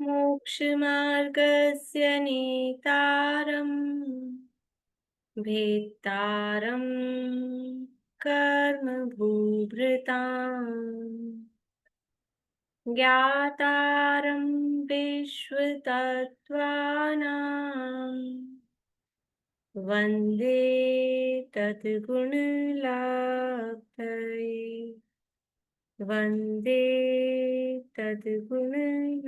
मोक्षमार्गस्य नेतारम् भेत्तारं कर्मभूभृताम् ज्ञातारं विश्वतत्त्वानां वन्दे तद्गुणलाभये वन्दे तद्गुणलाभये।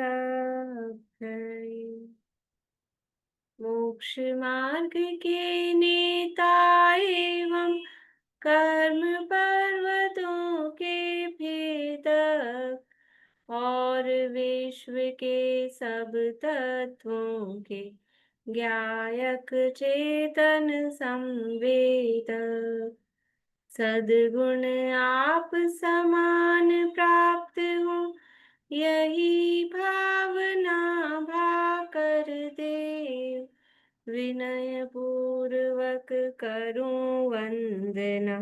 मोक्षमार्ग के नेता एवं कर्म पर्वतों के भेदक और विश्व के सब तत्वों के ज्ञायक चेतन संवेदक सद्गुण आप समान प्राप्त हो यही भावना भाकर देव विनय पूर्वक करूं वंदना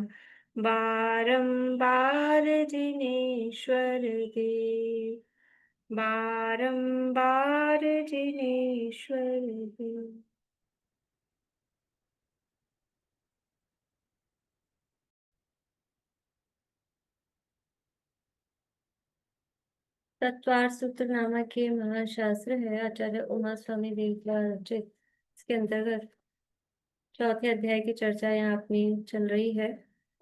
बारंबार जिनेश्वर देव बारंबार जिनेश्वर देव। तत्वार्थ सूत्र नामक के महाशास्त्र है आचार्य उमा स्वामी देव द्वारा रचित। इसके अंतर्गत चौथे अध्याय की चर्चा यहाँ अपनी चल रही है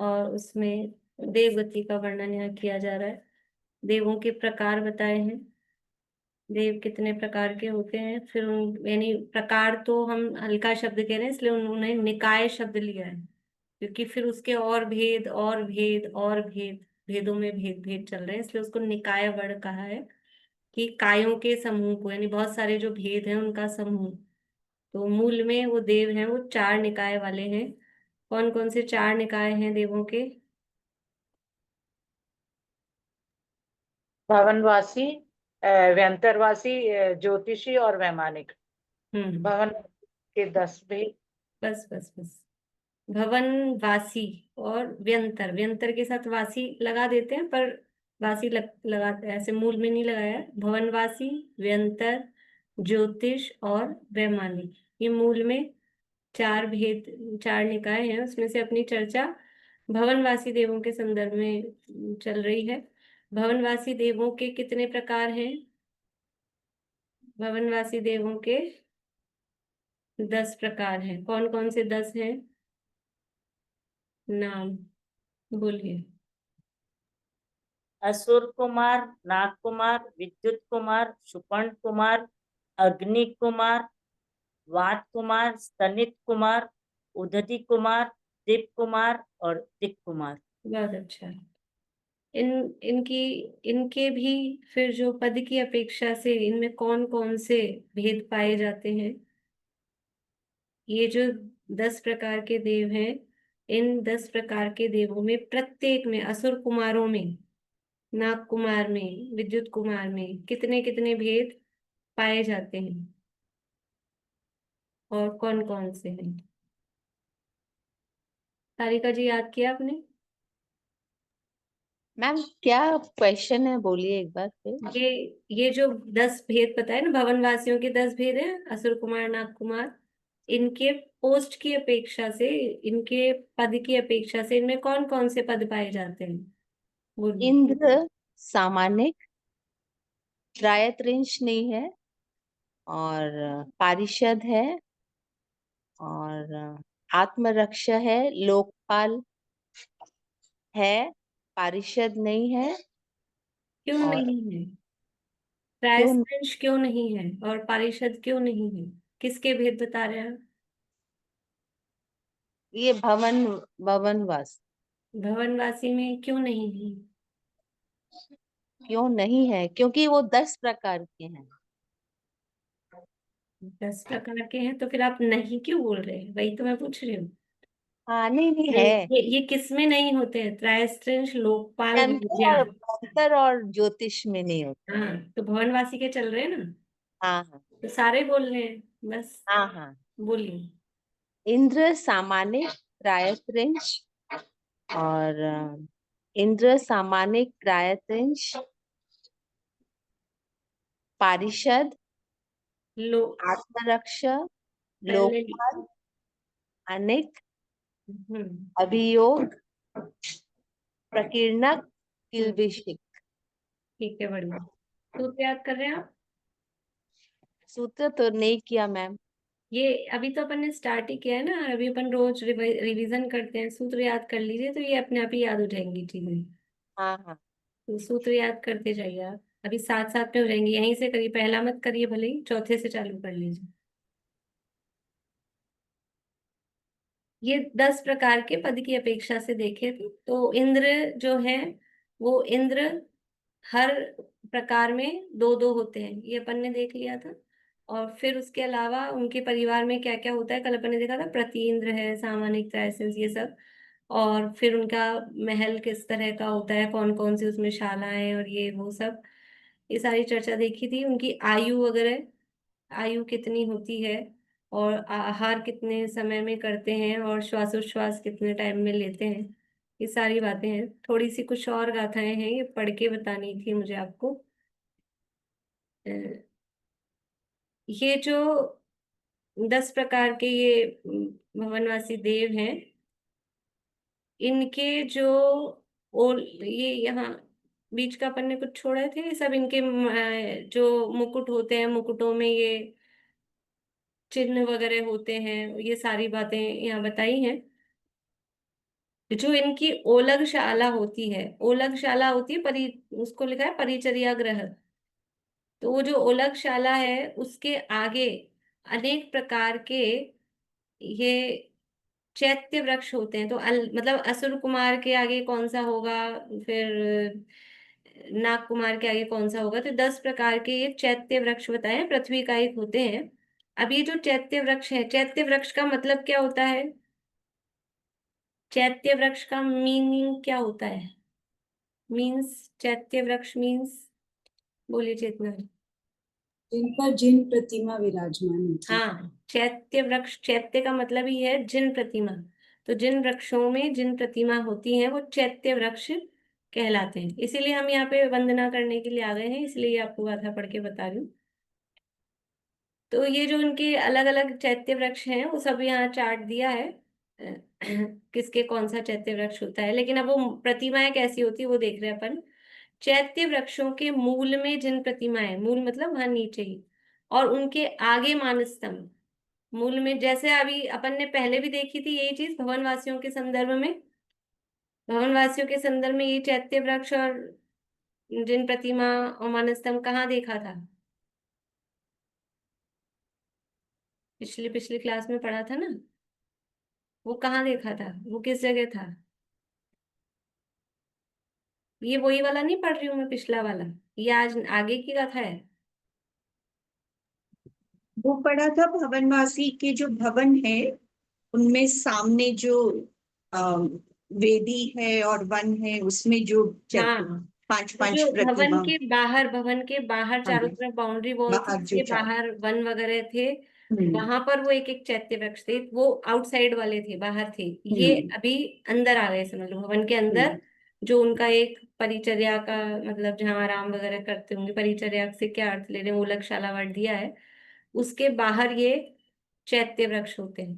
और उसमें देवगति का वर्णन यहाँ किया जा रहा है। देवों के प्रकार बताए हैं, देव कितने प्रकार के होते हैं। फिर यानी प्रकार तो हम हल्का शब्द कह रहे हैं इसलिए उन्होंने निकाय शब्द लिया है, क्योंकि फिर उसके और भेद और भेद और भेद, भेदों में भेद भेद चल रहे हैं, इसलिए उसको निकाय वर्ण कहा है कि कायों के समूह को, यानी बहुत सारे जो भेद हैं उनका समूह। तो मूल में वो देव हैं वो चार निकाय वाले हैं। कौन कौन से चार निकाय हैं देवों के? भवनवासी, व्यंतरवासी, ज्योतिषी और वैमानिक। हम्म। भवन के 10 भेद। बस बस बस। भवन वासी और व्यंतर, व्यंतर के साथ वासी लगा देते हैं पर वासी लगाते हैं, ऐसे मूल में नहीं लगाया है। भवनवासी, व्यंतर, ज्योतिष और वैमानिक, ये मूल में चार भेद, चार निकाय हैं। उसमें से अपनी चर्चा भवनवासी देवों के संदर्भ में चल रही है। भवनवासी देवों के कितने प्रकार हैं? भवनवासी देवों के 10 प्रकार हैं। कौन कौन से 10 हैं? नाम बोलिए। असुर कुमार, नाग कुमार, विद्युत कुमार, सुपर्ण कुमार, अग्नि कुमार, वात कुमार, स्तनित कुमार, उदधि कुमार, दीप कुमार और दिक कुमार। बहुत अच्छा। इन इनकी इनके भी फिर जो पद की अपेक्षा से इनमें कौन कौन से भेद पाए जाते हैं? ये जो 10 प्रकार के देव हैं, इन 10 प्रकार के देवों में प्रत्येक में, असुर कुमारों में, नाग कुमार में, विद्युत कुमार में कितने कितने भेद पाए जाते हैं और कौन कौन से हैं? तारिका जी, याद किया आपने? मैम क्या क्वेश्चन है, बोलिए एक बार फिर। ये जो 10 भेद बताए ना, भवन वासियों के 10 भेद हैं, असुर कुमार, नाग कुमार, इनके पोस्ट की अपेक्षा से, इनके पद की अपेक्षा से इनमें कौन कौन से पद पाए जाते हैं? बोलिए। इंद्र सामान्य, त्रायत्रिंश नहीं है, और पारिषद है, और आत्मरक्षा है, लोकपाल है, पारिषद नहीं है। क्यों और नहीं है? क्यों? प्रायश्चित क्यों नहीं है और पारिषद क्यों नहीं है? किसके भेद बता रहे हैं? ये भवनवास भवनवासी में क्यों नहीं है? क्यों नहीं है? क्योंकि वो 10 प्रकार के हैं। 10 प्रकार के हैं तो फिर आप नहीं क्यों बोल रहे हैं? वही तो मैं पूछ रही हूँ। हाँ, नहीं नहीं ये है। ये किस में नहीं होते हैं? त्रायस्त्रिंश, लोकपाल, विद्या। अंतर और ज्योतिष में नहीं होते। हाँ, तो भवनवासी के चल रहे हैं ना, हाँ हाँ तो सारे बोल रहे हैं बस। हाँ हाँ। बोलिए। इंद्र सामान्य, त्रायत्रिंश, और इंद्र सामान्य, त्रायत्रिंश, पारिषद लो आत्मरक्षा, पहले लोकपाल, अनिक, हम्म अभियोग, प्रकीर्णक, हम्म, किल्बिषिक। ठीक है, बढ़िया। सूत्र याद कर रहे हैं आप? सूत्र तो नहीं किया मैम। ये अभी तो अपन ने स्टार्ट ही किया है ना, अभी अपन रोज रिवीजन करते हैं। सूत्र याद कर लीजिए तो ये अपने आप ही याद हो जाएंगी चीजें। हाँ हाँ। तो सूत्र याद करते जाइए आप, अभी साथ साथ में हो जाएंगे। यहीं से करिए, पहला मत करिए, भले ही चौथे से चालू कर लीजिए। ये 10 प्रकार के पद की अपेक्षा से देखे तो इंद्र जो है, वो इंद्र हर प्रकार में दो दो होते हैं, ये अपन ने देख लिया था। और फिर उसके अलावा उनके परिवार में क्या क्या होता है, कल अपन ने देखा था। प्रति इंद्र है, सामानिक, त्रैसिस, ये सब। और फिर उनका महल किस तरह का होता है, कौन कौन सी उसमें शालाएं और ये वो सब, ये सारी चर्चा देखी थी। उनकी आयु वगैरह, आयु कितनी होती है, और आहार कितने समय में करते हैं, और श्वासोच्छ्वास कितने टाइम में लेते हैं, ये सारी बातें हैं। थोड़ी सी कुछ और गाथाएं हैं, ये पढ़ के बतानी थी मुझे आपको। अ, ये जो 10 प्रकार के ये भवनवासी देव हैं, इनके जो ये यहाँ बीच का अपन ने कुछ छोड़े थे, ये सब इनके जो मुकुट होते हैं, मुकुटों में ये चिन्ह वगैरह होते हैं, ये सारी बातें यहाँ बताई हैं। जो इनकी ओलगशाला होती है, ओलगशाला होती है उसको लिखा है परिचर्या गृह। तो वो जो ओलगशाला है, उसके आगे अनेक प्रकार के ये चैत्य वृक्ष होते हैं। तो मतलब असुर कुमार के आगे कौन सा होगा, फिर नाग कुमार के आगे कौन सा होगा, तो 10 प्रकार के ये चैत्य वृक्ष बताए हैं, पृथ्वी का एक होते हैं। अब ये जो चैत्य वृक्ष है, चैत्य वृक्ष का मतलब क्या होता है, चैत्य वृक्ष का मीनिंग क्या होता है, मीन्स, चैत्य वृक्ष मीन्स, बोलिए चेतना। जिन पर जिन प्रतिमा विराजमान होती है। हाँ, चैत्य वृक्ष, चैत्य का मतलब ही है जिन प्रतिमा। तो जिन वृक्षों में जिन प्रतिमा होती हैं वो चैत्य वृक्ष कहलाते हैं। इसीलिए हम यहाँ पे वंदना करने के लिए आ गए हैं, इसलिए आपको गाथा पढ़ के बता रही हूँ। तो ये जो उनके अलग अलग चैत्य वृक्ष हैं, वो सब यहाँ चार्ट दिया है, किसके कौन सा चैत्य वृक्ष होता है। लेकिन अब वो प्रतिमाएं कैसी होती है वो देख रहे हैं अपन। चैत्य वृक्षों के मूल में जिन प्रतिमाएं, मूल मतलब वहां नीचे ही, और उनके आगे मानस्तंभ। मूल में जैसे अभी अपन ने पहले भी देखी थी यही चीज भवनवासियों के संदर्भ में। भवनवासियों के संदर्भ में ये चैत्य वृक्ष और जिन प्रतिमा और मानस्तंभ कहाँ देखा था, पिछली पिछली क्लास में पढ़ा था ना। वो कहाँ देखा था, वो किस जगह था? ये वही वाला नहीं पढ़ रही हूँ मैं, पिछला वाला। ये आज आगे की कथा है। वो पढ़ा था भवनवासी के जो भवन है, उनमें सामने जो अम, वेदी है और वन है, उसमें जो हाँ, पांच तो पांच जो भवन प्रतिमा। के बाहर, भवन के बाहर हाँ, चारों तरफ बाउंड्री वॉल थी, बाहर जो उसके चार। बाहर वन वगैरह थे। हम्म वहां पर वो एक एक चैत्य वृक्ष थे, वो आउटसाइड वाले थे, बाहर थे। ये हम्म अभी अंदर आ गए, समझ लो भवन के अंदर। हम्म जो उनका एक परिचर्या का मतलब, जहाँ आराम वगैरह करते होंगे, परिचर्या से क्या अर्थ ले रहे हैं, वो लक्षशाला वर्ड दिया है। उसके बाहर ये चैत्य वृक्ष होते हैं।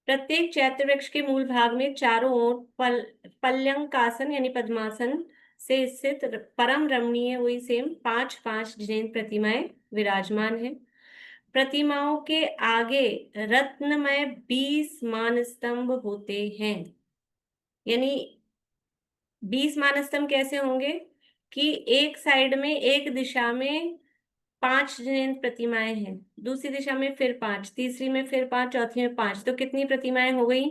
प्रत्येक चैत्य वृक्ष के मूल भाग में चारों ओर पल्यंकासन यानी पद्मासन से स्थित परम रमणीय, वही सेम, 5 5 जिनेन्द्र प्रतिमाएं विराजमान हैं। प्रतिमाओं के आगे रत्नमय 20 मानस्तंभ होते हैं। यानी 20 मानस्तंभ कैसे होंगे कि एक साइड में, एक दिशा में 5 जिनेन्द्र प्रतिमाएं हैं, दूसरी दिशा में फिर 5, तीसरी में फिर 5, चौथी में 5। तो कितनी प्रतिमाएं हो गई?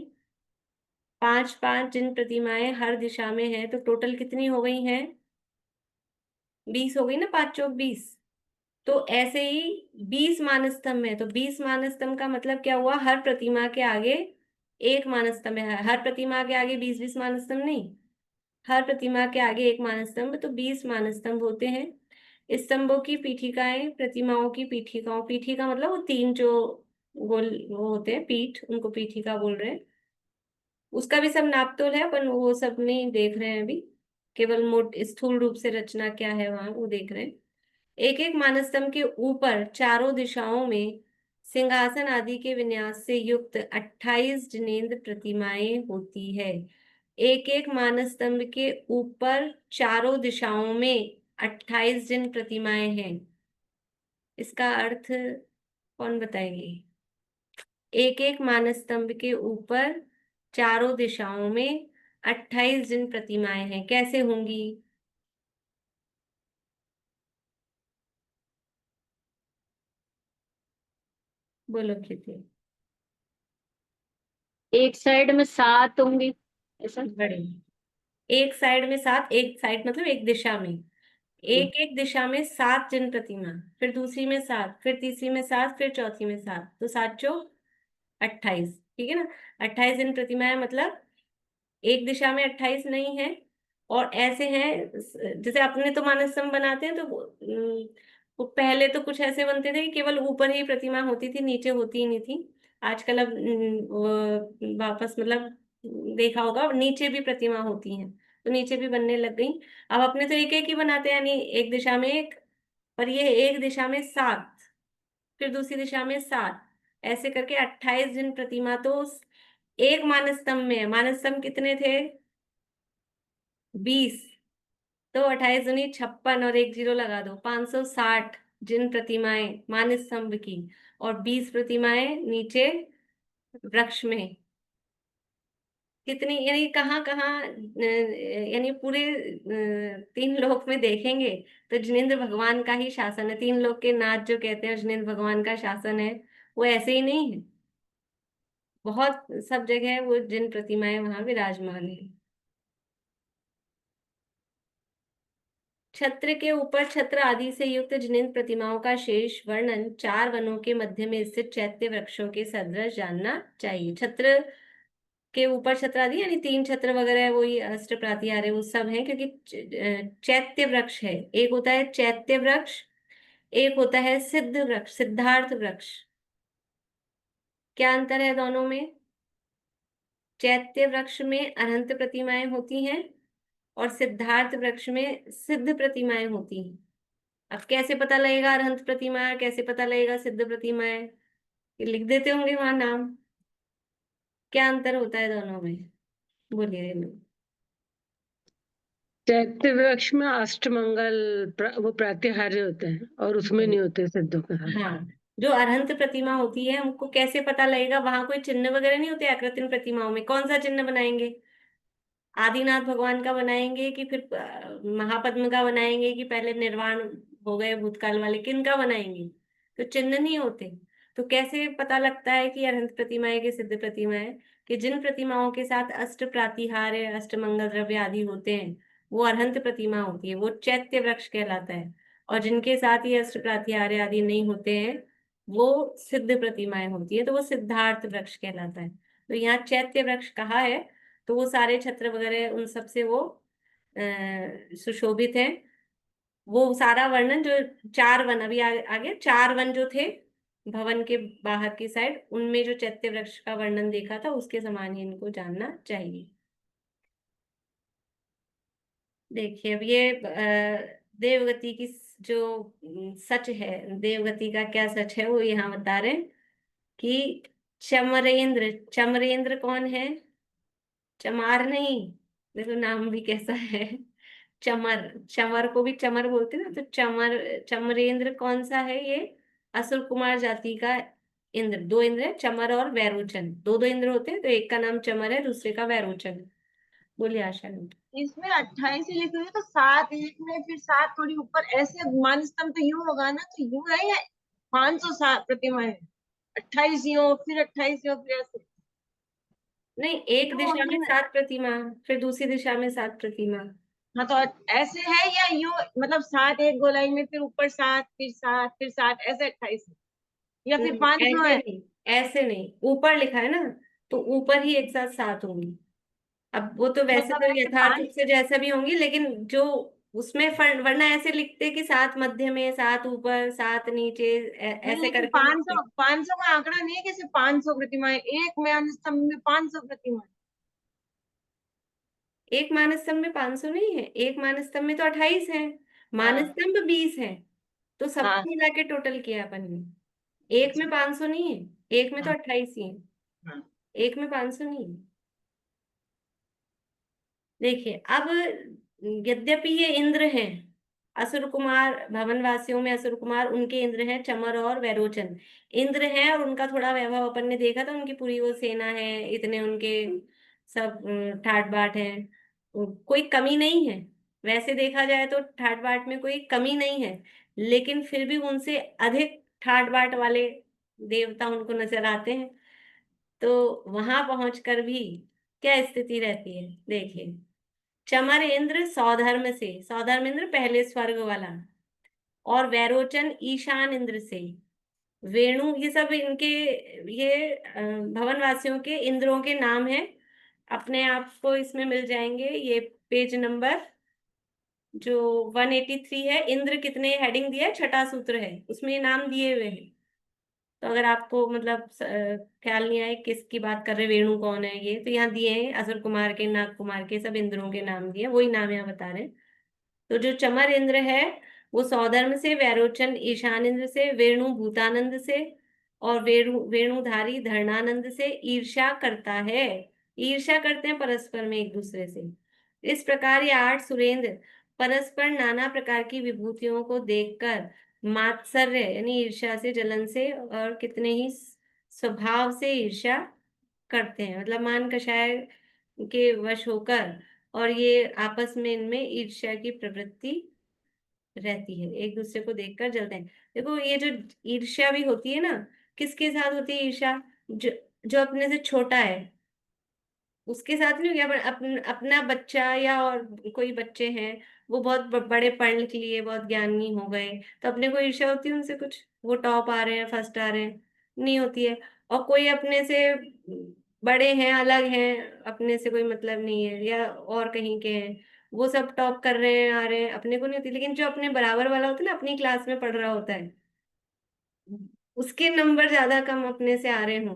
5 5 जिन प्रतिमाएं हर दिशा में है, तो टोटल कितनी हो गई हैं? 20 हो गई ना, 5 चौक 20। तो ऐसे ही 20 मानस्तंभ है, तो 20 मानस्तंभ का मतलब क्या हुआ, हर प्रतिमा के आगे एक मानस्तंभ है। हर प्रतिमा के आगे 20 20 मानस्तंभ नहीं, हर प्रतिमा के आगे एक मानस्तंभ, तो 20 मानस्तंभ होते हैं। स्तंभों की पीठिकाएं, प्रतिमाओं की पीठिकाओं, पीठिका मतलब वो तीन जो गोल वो होते हैं पीठ, उनको पीठिका बोल रहे हैं। उसका भी सब नापतोल है, अपन वो सब नहीं देख रहे हैं अभी। केवल स्थूल रूप से रचना क्या है वहां वो देख रहे हैं। एक एक मानस्तंभ के ऊपर चारों दिशाओं में सिंहासन आदि के विन्यास से युक्त 28 जिनेंद्र प्रतिमाएं होती है। एक एक मानस्तंभ के ऊपर चारों दिशाओं में 28 जिन प्रतिमाएं हैं, इसका अर्थ कौन बताएंगे? एक एक मानस्तंभ के ऊपर चारों दिशाओं में 28 जिन प्रतिमाएं हैं, कैसे होंगी? बोलो खेती। एक साइड में 7 होंगी ऐसा। बड़े एक साइड में 7, एक साइड मतलब एक दिशा में, एक एक दिशा में 7 जिन प्रतिमा, फिर दूसरी में 7, फिर तीसरी में 7, फिर चौथी में 7, तो 7 चौक 28, ठीक है ना। 28 जिन प्रतिमाएं मतलब एक दिशा में 28 नहीं है। और ऐसे हैं जैसे अपने तो मानसम बनाते हैं तो वो पहले तो कुछ ऐसे बनते थे कि केवल ऊपर ही प्रतिमा होती थी, नीचे होती ही नहीं थी। आजकल अब वापस मतलब देखा होगा नीचे भी प्रतिमा होती हैं, तो नीचे भी बनने लग गई। अब अपने तो एक एक ही बनाते हैं, यानी एक दिशा में एक, पर ये एक दिशा में 7, फिर दूसरी दिशा में 7, ऐसे करके 28 जिन प्रतिमा तो एक मानस्तंभ में है। मानस्तंभ कितने थे? 20, तो 28 दूनी 56 और एक जीरो लगा दो, 560 जिन प्रतिमाएं मानस्तंभ की, और 20 प्रतिमाएं नीचे वृक्ष में। कितनी, यानी कहाँ कहाँ यानी पूरे 3 लोक में देखेंगे तो जिनेंद्र भगवान का ही शासन है। 3 लोक के नाथ जो कहते हैं जिनेंद्र भगवान का शासन है, वो ऐसे ही नहीं है, बहुत सब जगह वो जिन प्रतिमाएं वहां विराजमान है। छत्र के ऊपर छत्र आदि से युक्त जिनेंद्र प्रतिमाओं का शेष वर्णन 4 वनों के मध्य में स्थित चैत्य वृक्षों के सदृश जानना चाहिए। छत्र के ऊपर छत्र आदि यानी 3 छत्र वगैरह वही अष्ट प्रातिहार्य वो सब हैं, क्योंकि चैत्य वृक्ष है। एक होता है चैत्य वृक्ष, एक होता है सिद्ध वृक्ष, सिद्धार्थ वृक्ष। क्या अंतर है दोनों में? चैत्य वृक्ष में अनंत प्रतिमाएं होती हैं और सिद्धार्थ वृक्ष में सिद्ध प्रतिमाएं होती हैं। अब कैसे पता लगेगा अरहंत प्रतिमा है, कैसे पता लगेगा सिद्ध प्रतिमा है? ये लिख देते होंगे वहां नाम। क्या अंतर होता है दोनों में? बोलिए रेणु। चैत्य वृक्ष में अष्टमंगल वो प्रातिहार्य होते हैं और उसमें नहीं होते सिद्धों के साथ। हाँ, जो अरहंत प्रतिमा होती है हमको कैसे पता लगेगा? वहां कोई चिन्ह वगैरह नहीं होते आकृतिन प्रतिमाओं में, कौन सा चिन्ह बनाएंगे? आदिनाथ भगवान का बनाएंगे कि फिर महापद्म का बनाएंगे कि पहले निर्वाण हो गए भूतकाल वाले, किन का बनाएंगे? तो चिन्ह नहीं होते। तो कैसे पता लगता है कि अरहंत प्रतिमा है कि सिद्ध प्रतिमा है? कि जिन प्रतिमाओं के साथ अष्ट प्रातिहार्य अष्ट मंगल द्रव्य आदि होते हैं वो अरहंत प्रतिमा होती है, वो चैत्य वृक्ष कहलाता है। और जिनके साथ ये अष्ट प्रातिहार्य आदि नहीं होते हैं वो सिद्ध प्रतिमाएं होती है, तो वो सिद्धार्थ वृक्ष कहलाता है। तो यहाँ चैत्य वृक्ष कहा है तो वो सारे छत्र वगैरह उन सब से वो सुशोभित है। वो सारा वर्णन जो 4 वन अभी आगे 4 वन जो थे भवन के बाहर की साइड, उनमें जो चैत्य वृक्ष का वर्णन देखा था उसके समान ही इनको जानना चाहिए। देखिए अब ये देवगति की जो सच है, देवगति का क्या सच है वो यहाँ बता रहे हैं कि चमरेंद्र, चमरेंद्र कौन है? चमार नहीं, देखो नाम भी कैसा है, चमर, चमर को भी चमर बोलते हैं ना, तो चमर, चमरेंद्र कौन सा है? ये असुर कुमार जाति का इंद्र। 2 इंद्र है, चमर और वैरोचन, दो दो इंद्र होते हैं, तो एक का नाम चमर है, दूसरे का वैरोचन है। बोलिए आशा ने। इसमें 28 ही लिखे हुए तो 7 एक में फिर 7 थोड़ी ऊपर, ऐसे मानस्तंभ तो यूं होगा ना, तो यूं है या 507 प्रतिमा है? 28 यूं फिर 28 यूं फिर ऐसे नहीं, एक यूं दिशा में होगी ना? 7 प्रतिमा, फिर दूसरी दिशा में 7 प्रतिमा। हाँ तो ऐसे है या यूं, मतलब 7 एक गोलाई में फिर ऊपर 7 फिर 7 फिर 7 ऐसे 28 है या फिर 5 यूं ऐसे है? नहीं, ऐसे नहीं, ऊपर लिखा है ना, तो ऊपर ही एक साथ 7 होंगी। अब वो तो वैसे मतलब तो ऐसे यथार्थ 5, रूप से जैसा भी होंगी, लेकिन जो उसमें वरना ऐसे लिखते कि 7 मध्य में, 7 ऊपर, 7 नीचे, नहीं ऐसे लेकिन करके लिखते। 500 का आंकड़ा नहीं है कि सिर्फ 500 प्रतिमा है, एक मानस्तंभ में 500 प्रतिमा है। एक मानस्तंभ में 500 नहीं है, एक मानस्तंभ में तो 28 है, हाँ मानस्तंभ 20 है, तो हाँ सबको मिला के टोटल किया अपन ने। एक में 500 नहीं है, एक में तो हाँ 28 ही है, हाँ एक में 500 नहीं है। देखिए अब, यद्यपि ये इंद्र हैं, असुर कुमार, भवन वासियों में असुर कुमार उनके इंद्र हैं चमर और वैरोचन, इंद्र हैं, और उनका थोड़ा वैभव अपन ने देखा था, उनकी पूरी वो सेना है, इतने उनके सब ठाट बाट हैं, कोई कमी नहीं है। वैसे देखा जाए तो ठाट बाट में कोई कमी नहीं है, लेकिन फिर भी उनसे अधिक ठाट बाट वाले देवता उनको नजर आते हैं। तो वहां पहुंचकर भी क्या स्थिति रहती है, देखिए। चमर इंद्र सौधर्म से, सौधर्म इंद्र पहले स्वर्ग वाला, और वैरोचन ईशान इंद्र से, वेणु, ये सब इनके, ये भवन वासियों के इंद्रों के नाम हैं। अपने आप को इसमें मिल जाएंगे, ये पेज नंबर जो 183 है। इंद्र कितने हेडिंग दिया है, छठा सूत्र है, उसमें ये नाम दिए हुए हैं। तो अगर आपको मतलब ख्याल नहीं आए किसकी बात कर रहे, वेणु कौन है, ये तो यहाँ दिए हैं, असुर कुमार के, नाग कुमार के, सब इंद्रों के नाम दिए, वही नाम यहाँ बता रहे हैं। तो जो चमर इंद्र है वो सौधर्म से, वैरोचन ईशान इंद्र से, वेणु भूतानंद से, और वेणुधारी धरणानंद से ईर्ष्या करता है। ईर्ष्या करते हैं परस्पर में एक दूसरे से। इस प्रकार ये 8 सुरेंद्र परस्पर नाना प्रकार की विभूतियों को देखकर मात्सर्य यानी ईर्ष्या से, जलन से, और कितने ही स्वभाव से ईर्ष्या करते हैं, मतलब मान कषाय के वश होकर, और ये आपस में इनमें ईर्ष्या की प्रवृत्ति रहती है, एक दूसरे को देखकर जलते हैं। देखो ये जो ईर्ष्या भी होती है ना, किसके साथ होती है ईर्ष्या, जो जो अपने से छोटा है उसके साथ नहीं होगी। अपना बच्चा या और कोई बच्चे हैं, वो बहुत बड़े पढ़ लिख लिए, बहुत ज्ञानी हो गए, तो अपने को ईर्ष्या होती है उनसे कुछ, वो टॉप आ रहे हैं, फर्स्ट आ रहे हैं, नहीं होती है। और कोई अपने से बड़े हैं, अलग हैं, अपने से कोई मतलब नहीं है, या और कहीं के हैं, वो सब टॉप कर रहे हैं, आ रहे हैं, अपने को नहीं होती। लेकिन जो अपने बराबर वाला होता है ना, अपनी क्लास में पढ़ रहा होता है, उसके नंबर ज्यादा कम अपने से आ रहे हो,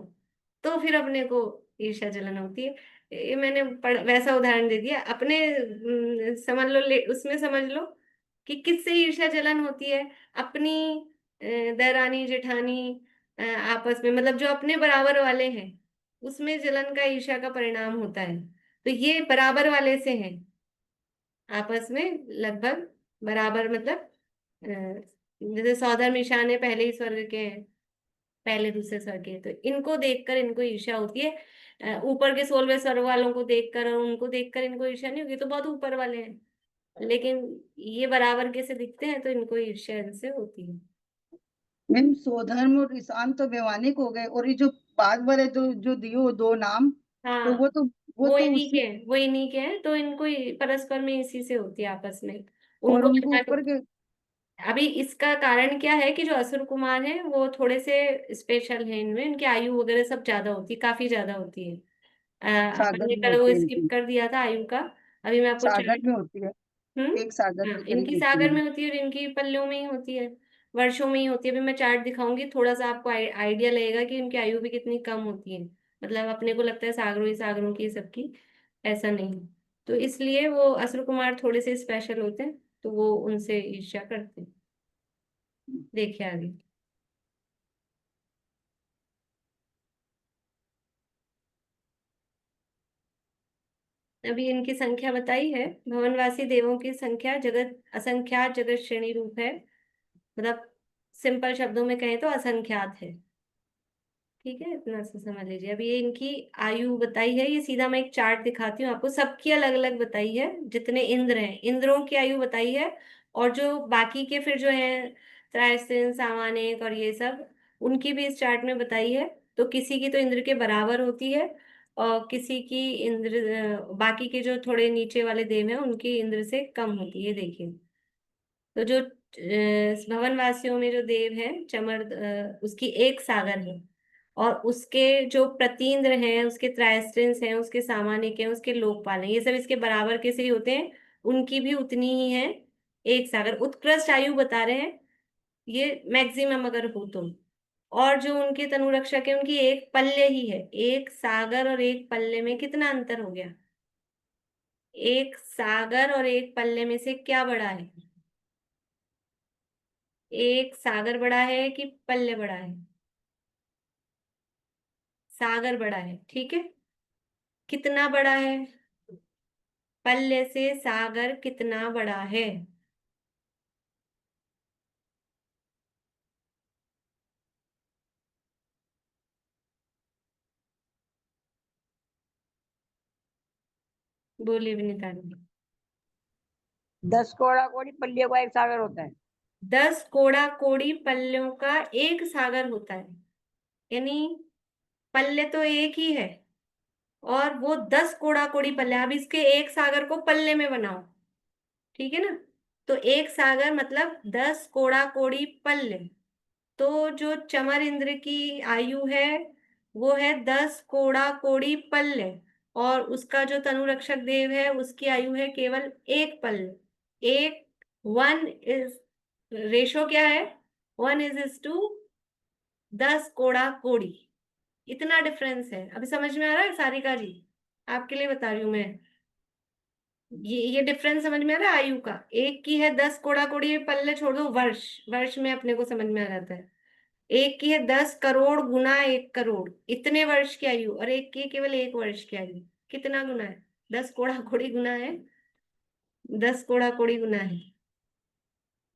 तो फिर अपने को ईर्ष्या जलन होती है। ये मैंने वैसा उदाहरण दे दिया अपने, समझ लो, उसमें समझ लो कि किससे ईर्ष्या जलन होती है। अपनी दरानी जेठानी आपस में, मतलब जो अपने बराबर वाले हैं, उसमें जलन का, ईर्ष्या का परिणाम होता है। तो ये बराबर वाले से हैं, आपस में लगभग बराबर, मतलब जैसे सौधर्म ईशान है, पहले ही स्वर्ग के हैं, पहले दूसरे स्वर्ग के, तो इनको देखकर इनको ईर्ष्या होती है। ऊपर के 16वें स्वर्ग वालों को देखकर और उनको देखकर इनको ईर्ष्या नहीं होगी, तो बहुत ऊपर वाले हैं, लेकिन ये बराबर के से दिखते हैं, तो इनको ईर्ष्या इनसे होती है। मैम स्वधर्म और ईशान तो वैमानिक हो गए, और ये जो बाद वाले जो जो दियो दो नाम, तो हाँ, वो वो तो इन्हीं के उसी, हैं, वो इन्हीं के हैं, तो इनको परस्पर में इसी से होती है, आपस में और उनको उनको बनाने। ऊपर के अभी इसका कारण क्या है कि जो असुर कुमार हैं वो थोड़े से स्पेशल हैं, इनमें इनकी आयु वगैरह सब ज्यादा होती है, काफी ज्यादा होती है। अपन सागर ने में कल होती वो है स्किप इनकी, कर दिया था आयु का, अभी मैं आपको सागर चार्ट। में होती है, हम्म। एक सागर हाँ, के करीब इनकी होती सागर है। में होती है और इनकी पल्लों में ही होती है, वर्षों में ही होती है। अभी मैं चार्ट दिखाऊंगी, थोड़ा सा आपको आइडिया लगेगा कि इनकी आयु भी कितनी कम होती है। मतलब अपने को लगता है सागरों ही सागरों की सबकी, ऐसा नहीं। तो इसलिए वो असुर कुमार थोड़े से स्पेशल होते हैं, तो वो उनसे ईर्ष्या करते हैं। देखिए आगे। अभी इनकी संख्या बताई है, भवनवासी देवों की संख्या जगत असंख्यात, जगत श्रेणी रूप है, मतलब सिंपल शब्दों में कहें तो असंख्यात है। ठीक है, इतना सा समझ लीजिए। अभी ये इनकी आयु बताई है, ये सीधा मैं एक चार्ट दिखाती हूँ आपको, सबकी अलग अलग बताई है, जितने इंद्र हैं इंद्रों की आयु बताई है, और जो बाकी के फिर जो है त्रायस्तिन, सामानिक और ये सब, उनकी भी इस चार्ट में बताई है। तो किसी की तो इंद्र के बराबर होती है, और किसी की इंद्र, बाकी के जो थोड़े नीचे वाले देव हैं उनकी इंद्र से कम होती है, देखिए। तो जो भवन वासियों में जो देव है चमर, उसकी एक सागर है, और उसके जो प्रतीन्द्र हैं, उसके त्रायस्त्रिंस हैं, उसके सामानिक हैं, उसके लोकपाल हैं, ये सब इसके बराबर के से ही होते हैं, उनकी भी उतनी ही है, एक सागर। उत्कृष्ट आयु बता रहे हैं ये, मैक्सिमम अगर हो तो। और जो उनके तनुरक्षक है उनकी एक पल्ले ही है, एक सागर और एक पल्ले में कितना अंतर हो गया, एक सागर और एक पल्ले में से क्या बड़ा है? एक सागर बड़ा है कि पल्ले बड़ा है? सागर बड़ा है, ठीक है। कितना बड़ा है? पल्ले से सागर कितना बड़ा है? बोलिए विनीता जी। 10 कोड़ा कोड़ी पल्लियों का एक सागर होता है। 10 कोड़ा कोड़ी पल्लों का एक सागर होता है, यानी पल्ले तो एक ही है और वो 10 कोड़ा कोड़ी पल्ले। अब इसके एक सागर को पल्ले में बनाओ, ठीक है ना। तो एक सागर मतलब 10 कोड़ा कोड़ी पल्ले। तो जो चमर इंद्र की आयु है वो है 10 कोड़ा कोड़ी पल्ले, और उसका जो तनु रक्षक देव है उसकी आयु है केवल एक पल्ले। एक, 1 इज, रेशो क्या है? 1:10 कोड़ा कोड़ी। इतना डिफरेंस है। अभी समझ में आ रहा है सारिका जी? आपके लिए बता रही हूं मैं। ये डिफरेंस समझ में आ रहा है आयु का? एक की है 10 कोड़ा कोड़ी पल्ले, छोड़ दो वर्ष, वर्ष में अपने को समझ में आ जाता है। एक की है 10 करोड़ गुना 1 करोड़, इतने वर्ष की आयु, और एक की है केवल 1 वर्ष की आयु। कितना गुना है? 10 कोड़ा कोड़ी गुना है 10 कोड़ा कोड़ी गुना है,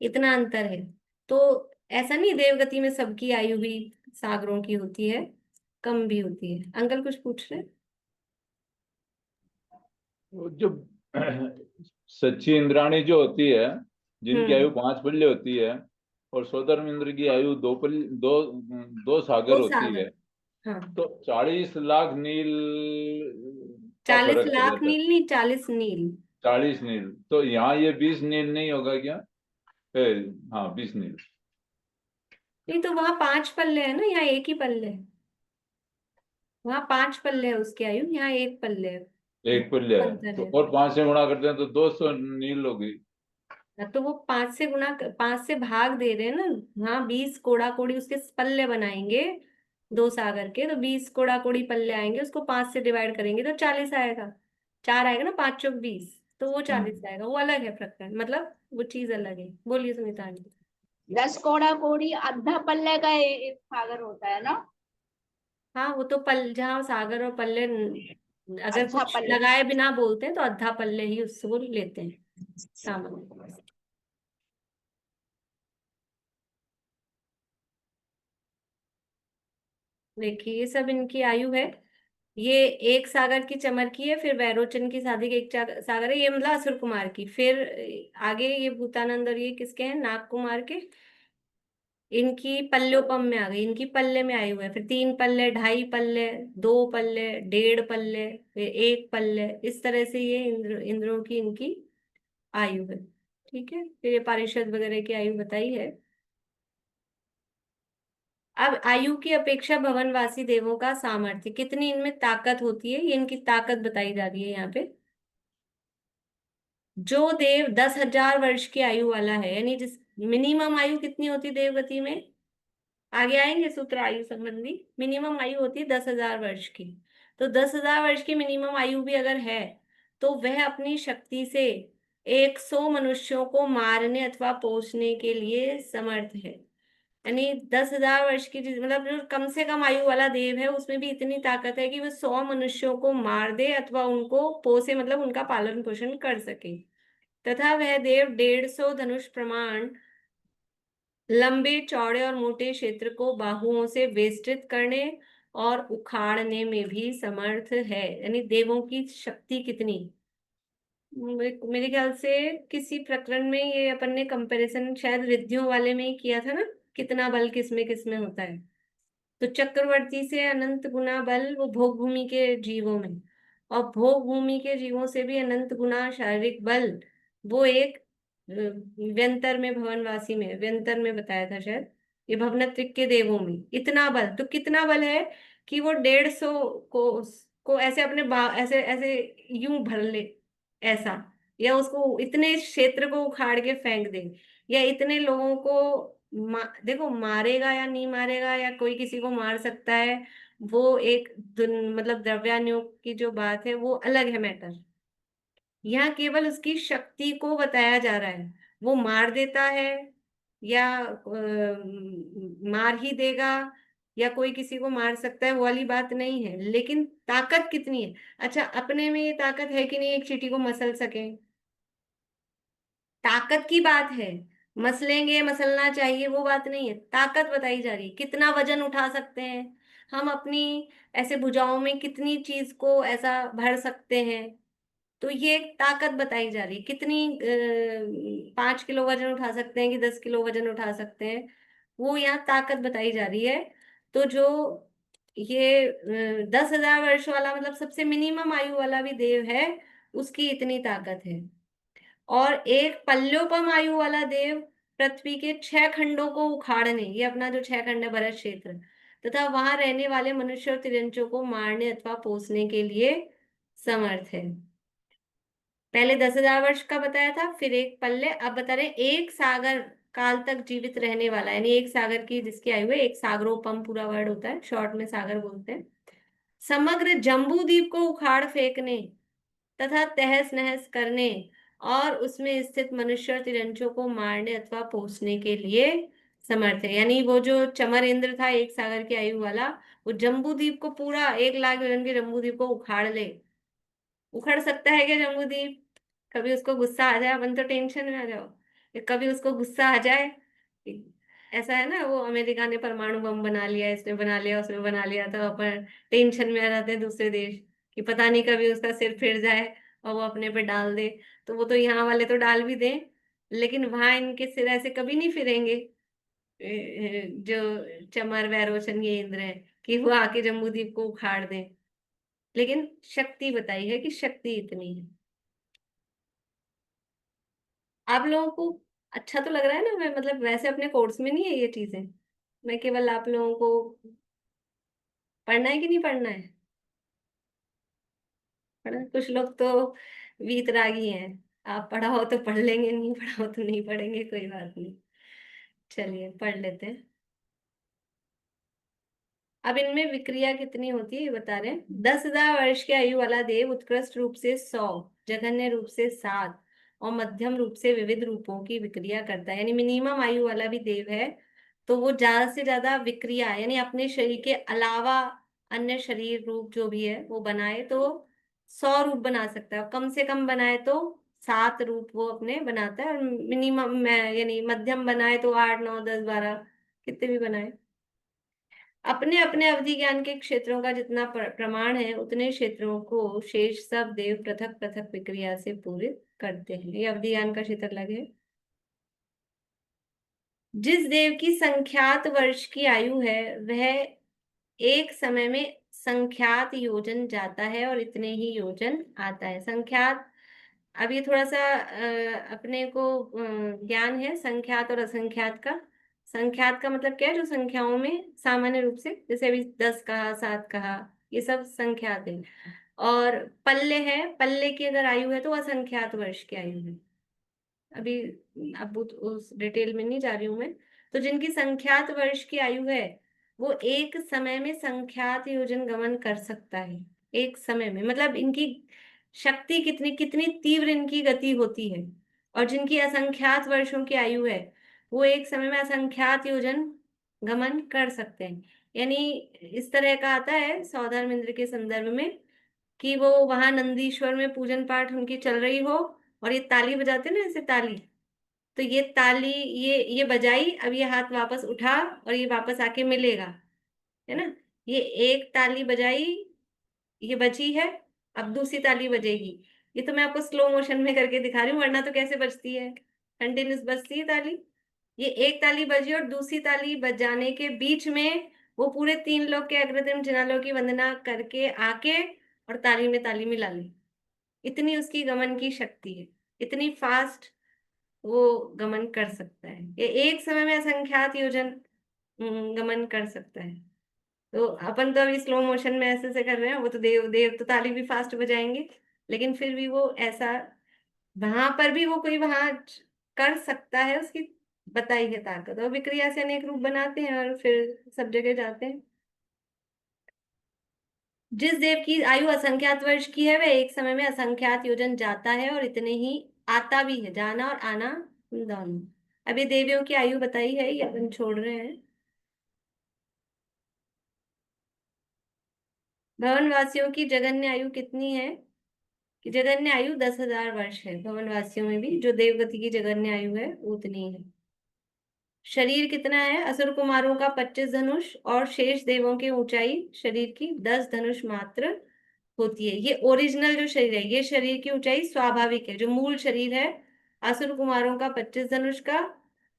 इतना अंतर है। तो ऐसा नहीं देवगति में सबकी आयु भी सागरों की होती है, कम भी होती है। अंकल कुछ पूछ रहे हैं? वो जो सच्ची इंद्राणी जो होती है, जिनकी आयु 5 पल्ले होती है, और सोधर्म इंद्र की आयु 2 पल्ले, दो सागर वो होती है, सागर, हाँ। तो 40 लाख नील का 40 फर्क पड़ लाख जाता है। नील नहीं, 40 नील। 40 नील, तो यहाँ ये 20 नील नहीं होगा क्या? ए, हाँ 20 नील। नहीं तो वहां 5 पल्ले है ना, यहाँ एक ही पल्ले है। वहां 5 पल्ले है उसकी आयु, यहाँ 1 पल्ले है। एक पल्ले है अंतर तो, है। और 5 से गुणा करते हैं तो 200 नील होगी। तो वो 5 से गुना, 5 से भाग दे रहे हैं ना। हाँ, 20 कोड़ा कोड़ी उसके पल्ले बनाएंगे, 2 सागर के। तो 20 कोड़ा कोड़ी पल्ले आएंगे, उसको 5 से डिवाइड करेंगे तो 40 आएगा। 4 आएगा ना, 5 चौक 20, तो वो 40 आएगा। वो अलग है प्रकरण, मतलब वो चीज अलग है। बोलिए सुनीता जी। 10 कोड़ा कोड़ी आधा पल्ले का एक सागर होता है ना। हाँ, वो तो पल, जहाँ सागर और पल्ले अगर आधा कुछ पल्ले। लगाए बिना बोलते हैं तो आधा पल्ले ही उससे वो लेते हैं सामान्य। देखिए ये सब इनकी आयु है। ये एक सागर की चमर की है, फिर वैरोचन की शादी के एक सागर है, ये मतलब असुर कुमार की। फिर आगे ये भूतानंद और ये किसके हैं? नाग कुमार के। इनकी पल्लोपम में आ गई, इनकी पल्ले में आयु है। फिर 3 पल्ले, 2.5 पल्ले, 2 पल्ले, 1.5 पल्ले, फिर 1 पल्ले। इस तरह से ये इंद्रों की इनकी आयु है, ठीक है। फिर ये पारिषद वगैरह की आयु बताई है। अब आयु की अपेक्षा भवनवासी देवों का सामर्थ्य, कितनी इनमें ताकत होती है, ये इनकी ताकत बताई जा रही है यहाँ पे। जो देव 10,000 वर्ष की आयु वाला है, यानी जिस मिनिमम आयु कितनी होती है देवगति में, आगे आएंगे सूत्र आयु संबंधी। मिनिमम आयु होती है 10,000 वर्ष की। तो 10,000 वर्ष की मिनिमम आयु भी अगर है तो वह अपनी शक्ति से 100 मनुष्यों को मारने अथवा पोषने के लिए समर्थ है। यानी 10,000 वर्ष की मतलब जो कम से कम आयु वाला देव है उसमें भी इतनी ताकत है कि वह 100 मनुष्यों को मार दे अथवा उनको पोसे, मतलब उनका पालन पोषण कर सके। तथा वह देव 150 धनुष प्रमाण लंबे चौड़े और मोटे क्षेत्र को बाहुओं से वेष्टित करने और उखाड़ने में भी समर्थ है। यानी देवों की शक्ति कितनी, मेरे ख्याल से किसी प्रकरण में ये अपन ने कंपैरिजन शायद रिद्धियों वाले में ही किया था ना, कितना बल किसमें किसमें होता है। तो चक्रवर्ती से अनंत गुना बल वो भोग भूमि के जीवों में, और भोग भूमि के जीवों से भी अनंत गुना शारीरिक बल वो एक व्यंतर में, भवनवासी में, व्यंतर में बताया था शायद, ये भवनत्रिक के देवों में इतना बल। तो कितना बल है कि वो 150 को ऐसे अपने ऐसे ऐसे यूं भर ले, ऐसा, या उसको इतने क्षेत्र को उखाड़ के फेंक दे, या इतने लोगों को देखो मारेगा या नहीं मारेगा, या कोई किसी को मार सकता है, वो एक मतलब द्रव्यानुयोग की जो बात है वो अलग है मैटर। यहाँ केवल उसकी शक्ति को बताया जा रहा है। वो मार देता है या मार ही देगा, या कोई किसी को मार सकता है, वो वाली बात नहीं है। लेकिन ताकत कितनी है? अच्छा, अपने में ये ताकत है कि नहीं एक चींटी को मसल सके? ताकत की बात है। मसलेंगे, मसलना चाहिए, वो बात नहीं है। ताकत बताई जा रही है, कितना वजन उठा सकते हैं हम अपनी ऐसे भुजाओं में, कितनी चीज को ऐसा भर सकते हैं। तो ये एक ताकत बताई जा रही है। कितनी 5 किलो वजन उठा सकते हैं कि 10 किलो वजन उठा सकते हैं, वो यहाँ ताकत बताई जा रही है। तो जो ये 10,000 वर्ष वाला, मतलब सबसे मिनिमम आयु वाला भी देव है, उसकी इतनी ताकत है। और एक पल्योपम आयु वाला देव पृथ्वी के 6 खंडों को उखाड़ने, ये अपना जो 6 खंड है भरत क्षेत्र, तथा वहां रहने वाले मनुष्य और तिरंचों को मारने अथवा पोसने के लिए समर्थ है। पहले 10,000 वर्ष का बताया था, फिर एक पल्ले, अब बता रहे एक सागर काल तक जीवित रहने वाला, यानी एक सागर की जिसकी आयु है, एक सागरोपम पूरा वर्ड होता है, शॉर्ट में सागर बोलते हैं। समग्र जम्बू द्वीप को उखाड़ फेंकने तथा तहस नहस करने और उसमें स्थित मनुष्य और तिरंचों को मारने अथवा पोसने के लिए समर्थ है। यानी वो जो चमरेंद्र था एक सागर की आयु वाला, वो जम्बू द्वीप को पूरा 1 लाख वजन के जम्बू द्वीप को उखाड़ ले। उखड़ सकता है क्या जम्बू द्वीप? कभी उसको गुस्सा आ जाए, अपन तो टेंशन में आ जाओ, कि कभी उसको गुस्सा आ जाए। ऐसा है ना, वो अमेरिका ने परमाणु बम बना लिया, इसने बना लिया, उसने बना लिया, तो अपन टेंशन में आ जाते हैं दूसरे देश कि पता नहीं कभी उसका सिर फिर जाए और वो अपने पे डाल दे। तो वो तो यहाँ वाले तो डाल भी दें, लेकिन वहां इनके सिर ऐसे कभी नहीं फिरेंगे। जो चमर वैरोचन ये इंद्र है, कि वो आके जम्बू द्वीप को उखाड़ दें। लेकिन शक्ति बताई है कि शक्ति इतनी है। आप लोगों को अच्छा तो लग रहा है ना? मैं मतलब वैसे अपने कोर्स में नहीं है ये चीजें, मैं केवल आप लोगों को पढ़ना है कि नहीं पढ़ना है, पढ़ना। कुछ लोग तो वीतरागी हैं, आप पढ़ाओ तो पढ़ लेंगे, नहीं पढ़ाओ तो नहीं पढ़ेंगे, कोई बात नहीं। चलिए पढ़ लेते हैं। अब इनमें विक्रिया कितनी होती है ये बता रहे हैं। 10,000 वर्ष की आयु वाला देव उत्कृष्ट रूप से 100, जघन्य रूप से 7 और मध्यम रूप से विविध रूपों की विक्रिया करता है। यानी मिनिमम आयु वाला भी देव है, तो वो ज्यादा से ज्यादा विक्रिया, यानी अपने शरीर के अलावा अन्य शरीर रूप जो भी है वो बनाए तो 100 रूप बना सकता है। कम से कम बनाए तो 7 रूप वो अपने बनाता है, और मिनिमम यानी मध्यम बनाए तो 8 9 10 12 कितने भी बनाए। अपने अपने अवधि ज्ञान के क्षेत्रों का जितना प्रमाण है, उतने क्षेत्रों को शेष सब देव पृथक पृथक विक्रिया से पूरित करते हैं। ये अवधि ज्ञान का क्षेत्र अलग है। जिस देव की संख्यात वर्ष की आयु है, वह एक समय में संख्यात योजन जाता है और इतने ही योजन आता है। संख्यात, अब ये थोड़ा सा अपने को ज्ञान है संख्यात और असंख्यात का। संख्यात का मतलब क्या है? जो संख्याओं में सामान्य रूप से, जैसे अभी 10 कहा, 7 कहा, ये सब संख्यात है। और पल्ले है, पल्ले की अगर आयु है तो असंख्यात वर्ष की आयु है। अभी अब उस डिटेल में नहीं जा रही हूं मैं। तो जिनकी संख्यात वर्ष की आयु है, वो एक समय में संख्यात योजन गमन कर सकता है। एक समय में मतलब इनकी शक्ति कितनी कितनी तीव्र इनकी गति होती है। और जिनकी असंख्यात वर्षों की आयु है, वो एक समय में असंख्यात योजन गमन कर सकते हैं। यानी इस तरह का आता है सौधर्म इंद्र के संदर्भ में, कि वो वहां नंदीश्वर में पूजन पाठ उनकी चल रही हो, और ये ताली बजाते ना ऐसे ताली, तो ये ताली ये बजाई, अब ये हाथ वापस उठा और ये वापस आके मिलेगा, है ना। ये एक ताली बजाई, ये बजी है, अब दूसरी ताली बजेगी। ये तो मैं आपको स्लो मोशन में करके दिखा रही हूँ, वरना तो कैसे बजती है, कंटिन्यूस बजती है ताली। ये एक ताली बजी और दूसरी ताली बजाने के बीच में वो पूरे 3 लोग के अग्रतिम जिनालों की वंदना करके आके और ताली में ताली मिला ली। इतनी उसकी गमन की शक्ति है, इतनी फास्ट वो गमन कर सकता है। ये एक समय में असंख्यात योजन गमन कर सकता है। तो अपन तो अभी स्लो मोशन में ऐसे से कर रहे हैं, वो तो देव देव तो ताली भी फास्ट बजाएंगे, लेकिन फिर भी वो ऐसा, वहां पर भी वो कोई वहां कर सकता है, उसकी बताई है ताकत। और विक्रिया से अनेक रूप बनाते हैं और फिर सब जगह जाते हैं। जिस देव की आयु असंख्यात वर्ष की है वह एक समय में असंख्यात योजन जाता है और इतने ही आता भी है, जाना और आना दोनों। अब ये देवियों की आयु बताई है, ये अपन छोड़ रहे हैं। भवन वासियों की जगन्य आयु कितनी है? कि जगन्य आयु 10,000 वर्ष है। भवन वासियों में भी जो देवगति की जगन्य आयु है उतनी है। शरीर कितना है? असुर कुमारों का 25 धनुष और शेष देवों की ऊंचाई शरीर की 10 धनुष मात्र होती है। ये ओरिजिनल जो शरीर है, ये शरीर की ऊंचाई स्वाभाविक है। जो मूल शरीर है असुर कुमारों का 25 धनुष का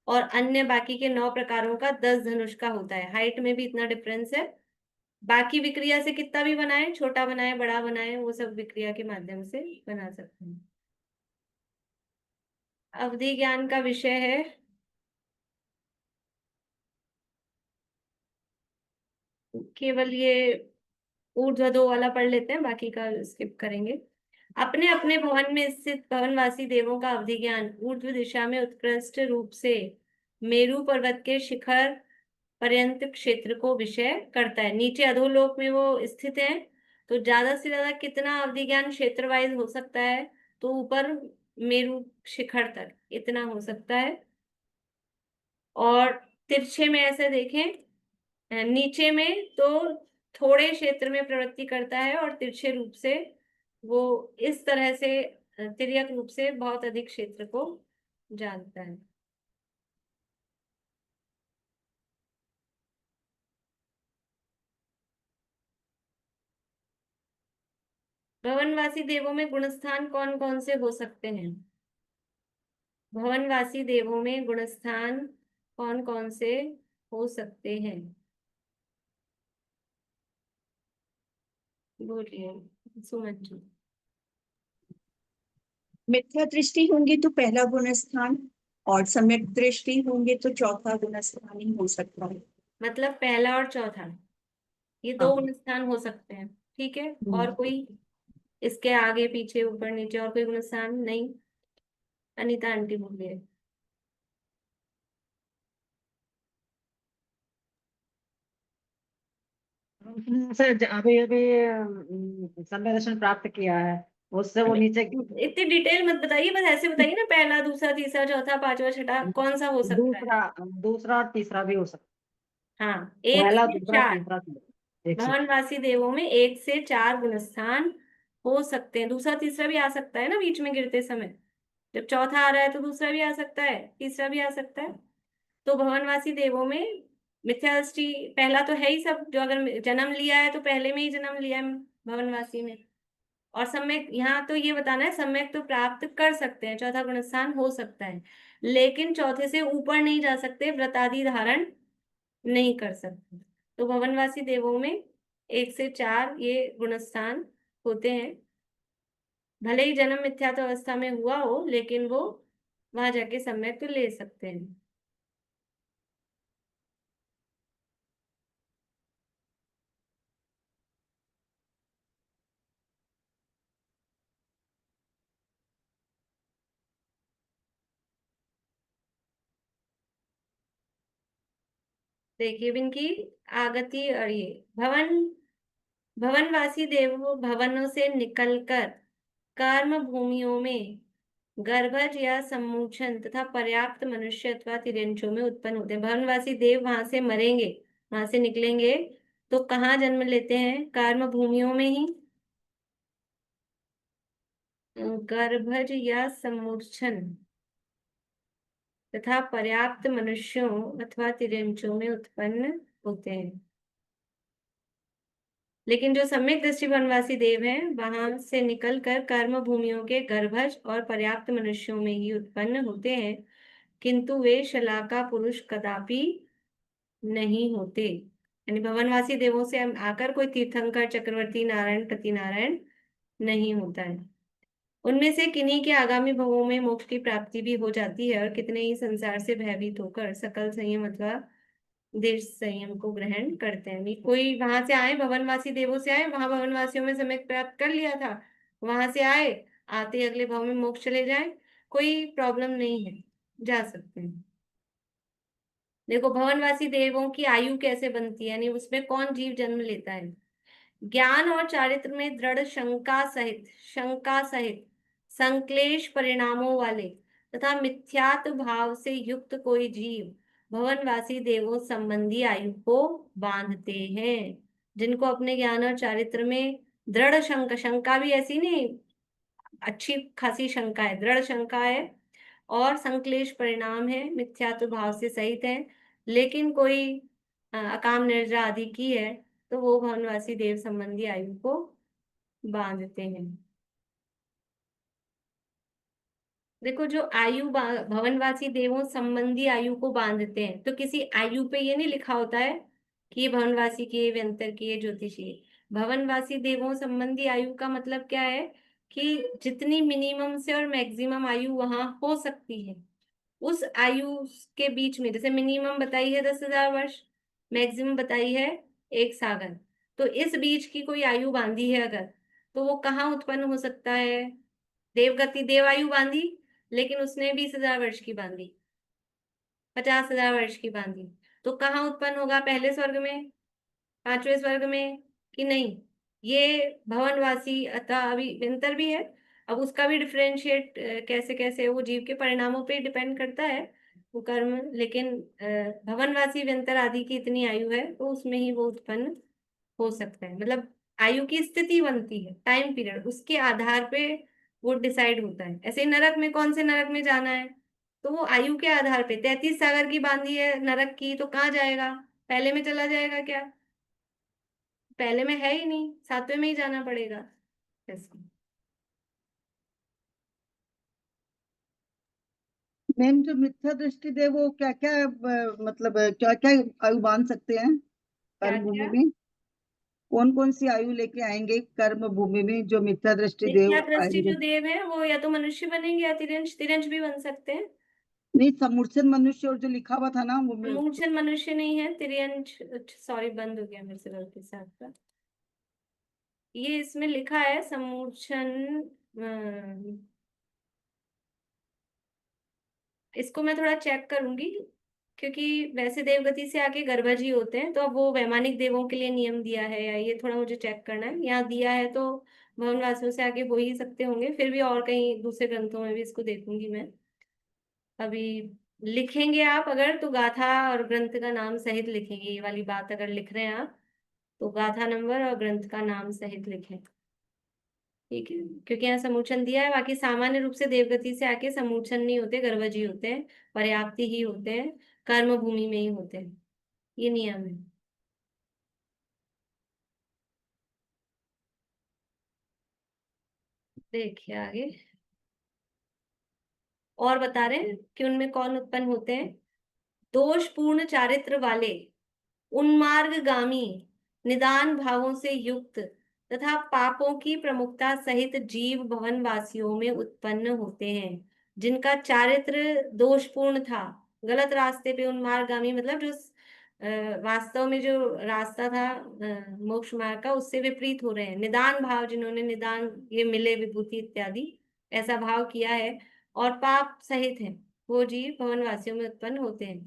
और अन्य बाकी के 9 प्रकारों का 10 धनुष का होता है। हाइट में भी इतना डिफरेंस है। बाकी विक्रिया से कितना भी बनाए, छोटा बनाए बड़ा बनाए, वो सब विक्रिया के माध्यम से बना सकते हैं। अवधि ज्ञान का विषय है केवल ये ऊर्ध्व 2 वाला पढ़ लेते हैं, बाकी का स्किप करेंगे। अपने अपने भवन में स्थित भवनवासी देवों का अवधि ज्ञान ऊर्ध्व दिशा में उत्कृष्ट रूप से मेरु पर्वत के शिखर पर्यंत क्षेत्र को विषय करता है। नीचे अधोलोक में वो स्थित है, तो ज्यादा से ज्यादा कितना अवधि ज्ञान क्षेत्र वाइज हो सकता है? तो ऊपर मेरु शिखर तक इतना हो सकता है। और तिरछे में ऐसे देखें, नीचे में तो थोड़े क्षेत्र में प्रवृत्ति करता है और तिरछे रूप से वो इस तरह से तिर्यक रूप से बहुत अधिक क्षेत्र को जानता है। भवनवासी देवों में गुणस्थान कौन कौन से हो सकते हैं? भवनवासी देवों में गुणस्थान कौन कौन से हो सकते हैं? बोलिए सुमन जी। मिथ्या दृष्टि होंगी तो पहला गुण स्थान, और सम्यक दृष्टि होंगे तो चौथा गुण स्थान ही हो सकता है। मतलब पहला और चौथा, ये 2 हाँ। गुणस्थान हो सकते हैं। ठीक है, और कोई इसके आगे पीछे ऊपर नीचे और कोई गुणस्थान नहीं? अनीता आंटी बोलिए। सर अभी अभी समय दर्शन प्राप्त किया है, उससे वो नीचे इतनी डिटेल मत बताइए, बस ऐसे बताइए ना, पहला दूसरा तीसरा चौथा पांचवा छठा कौन सा हो सकता है? दूसरा दूसरा और तीसरा भी हो सकता हाँ, है। 1 पहला से दूसरा 4 तीसरा एक से भवनवासी देवों में 1 से 4 गुणस्थान हो सकते हैं। दूसरा तीसरा भी आ सकता है ना बीच में गिरते समय। जब चौथा आ रहा है तो दूसरा भी आ सकता है, तीसरा भी आ सकता है। तो भवनवासी देवों में मिथ्या दृष्टि पहला तो है ही सब, जो अगर जन्म लिया है तो पहले में ही जन्म लिया है भवनवासी में। और सम्यक, यहाँ तो ये बताना है सम्यक तो प्राप्त कर सकते हैं, चौथा गुणस्थान हो सकता है, लेकिन चौथे से ऊपर नहीं जा सकते, व्रतादि धारण नहीं कर सकते। तो भवनवासी देवों में 1 से 4 ये गुणस्थान होते हैं। भले ही जन्म मिथ्यात्व अवस्था में हुआ हो, लेकिन वो वहां जाके सम्यक तो ले सकते हैं। देखिए इनकी आगति, और ये भवनवासी देव भवनों से निकलकर कर्म भूमियों में गर्भज या सम्मोचन तथा पर्याप्त मनुष्य अथवा तिर्यंचों में उत्पन्न होते हैं। भवनवासी देव वहां से मरेंगे, वहां से निकलेंगे तो कहाँ जन्म लेते हैं? कर्म भूमियों में ही गर्भज या सम्मूर्छन तथा पर्याप्त मनुष्यों अथवा तिर्यंचों में उत्पन्न होते हैं। लेकिन जो सम्यक दृष्टि वनवासी देव हैं वहां से निकलकर कर्म भूमियों के गर्भज और पर्याप्त मनुष्यों में ही उत्पन्न होते हैं, किंतु वे शलाका पुरुष कदापि नहीं होते। यानी भवनवासी देवों से आकर कोई तीर्थंकर चक्रवर्ती नारायण प्रति नारायण नहीं होता है। उनमें से किन्हीं के आगामी भवों में मोक्ष की प्राप्ति भी हो जाती है और कितने ही संसार से भयभीत होकर सकल संयम अथवा देश संयम को ग्रहण करते हैं। भी कोई वहां से आए, भवनवासी देवों से आए, वहां भवनवासियों में समय प्राप्त कर लिया था, वहां से आए, आते ही अगले भव में मोक्ष चले जाए, कोई प्रॉब्लम नहीं है, जा सकते हैं। देखो भवनवासी देवों की आयु कैसे बनती है, यानी उसमें कौन जीव जन्म लेता है। ज्ञान और चारित्र में दृढ़ शंका सहित संक्लेश परिणामों वाले तथा मिथ्यात्व भाव से युक्त कोई जीव भवनवासी देवों संबंधी आयु को बांधते हैं। जिनको अपने ज्ञान और चारित्र में दृढ़ शंका भी ऐसी नहीं, अच्छी खासी शंका है, दृढ़ शंका है और संक्लेश परिणाम है, मिथ्यात्व भाव से सहित है, लेकिन कोई अकाम निर्जरा आदि की है, तो वो भवनवासी देव संबंधी आयु को बांधते हैं। देखो, जो भवनवासी देवों संबंधी आयु को बांधते हैं, तो किसी आयु पे ये नहीं लिखा होता है कि ये भवनवासी की, ये व्यंतर की, ये ज्योतिषी है। भवनवासी देवों संबंधी आयु का मतलब क्या है कि जितनी मिनिमम से और मैक्सिमम आयु वहां हो सकती है, उस आयु के बीच में, जैसे मिनिमम बताई है 10,000 वर्ष, मैक्सिमम बताई है 1 सागर, तो इस बीच की कोई आयु बांधी है अगर, तो वो कहाँ उत्पन्न हो सकता है? देवगति देव आयु बांधी, लेकिन उसने 20,000 वर्ष की बांधी, 50,000 वर्ष की बांधी, तो कहाँ उत्पन्न होगा? पहले स्वर्ग में, 5वें स्वर्ग में, कि नहीं? ये भवनवासी अतः अभी व्यंतर भी है, अब उसका भी डिफरेंशिएट कैसे कैसे वो जीव के परिणामों पे डिपेंड करता है वो कर्म, लेकिन भवनवासी व्यंतर आदि की इतनी आयु है तो उसमें ही वो उत्पन्न हो सकता है। मतलब आयु की स्थिति बनती है, टाइम पीरियड, उसके आधार पे वो डिसाइड होता है। ऐसे ही नरक में, कौन से नरक में जाना है, तो वो आयु के आधार पे, 33 सागर की बांधी है नरक की, तो कहाँ जाएगा? पहले में चला जाएगा क्या? पहले में है ही नहीं, 7वें में ही जाना पड़ेगा। ऐसे मैम जो मिथ्या दृष्टि दे वो क्या क्या मतलब क्या क्या आयु बांध सकते हैं क्या कर्म भूमि क्या? में? कौन कौन सी आयु लेके आएंगे कर्म भूमि में जो मिथ्या दृष्टि मिथ्या देव दृष्टि आएंगे? जो देव है वो या तो मनुष्य बनेंगे या तिरंज, तिरंज भी बन सकते हैं। नहीं, समूर्छन मनुष्य और जो लिखा हुआ था ना वो मूर्छन मनुष्य नहीं है, तिरंज, सॉरी बंद हो गया मेरे से गलती से आपका, ये इसमें लिखा है समूर्छन। इसको मैं थोड़ा चेक करूंगी, क्योंकि वैसे देवगति से आके गर्भज ही होते हैं, तो अब वो वैमानिक देवों के लिए नियम दिया है या ये थोड़ा मुझे चेक करना है। यहाँ दिया है तो भवनवासियों से आगे हो ही सकते होंगे, फिर भी और कहीं दूसरे ग्रंथों में भी इसको देखूंगी मैं। अभी लिखेंगे आप अगर, तो गाथा और ग्रंथ का नाम सहित लिखेंगे, ये वाली बात अगर लिख रहे हैं आप तो गाथा नंबर और ग्रंथ का नाम सहित लिखें, ठीक है? क्योंकि यहाँ समूचन दिया है, बाकी सामान्य रूप से देवगति से आके समूचन नहीं होते, गर्भज ही होते हैं, पर्याप्ति ही होते हैं, कर्म भूमि में ही होते हैं, ये नियम है। देखिए आगे और बता रहे हैं कि उनमें कौन उत्पन्न होते हैं। दोषपूर्ण चारित्र वाले, उन्मार्गगामी, निदान भावों से युक्त तथा पापों की प्रमुखता सहित जीव भवन वासियों में उत्पन्न होते हैं। जिनका चारित्र दोषपूर्ण था, गलत रास्ते पे, उन्मार्गगामी मतलब जो वास्तव में जो रास्ता था मोक्ष मार्ग का, उससे विपरीत हो रहे हैं। निदान भाव, जिन्होंने निदान, ये मिले विभूति इत्यादि ऐसा भाव किया है और पाप सहित है, वो जीव भवन वासियों में उत्पन्न होते हैं।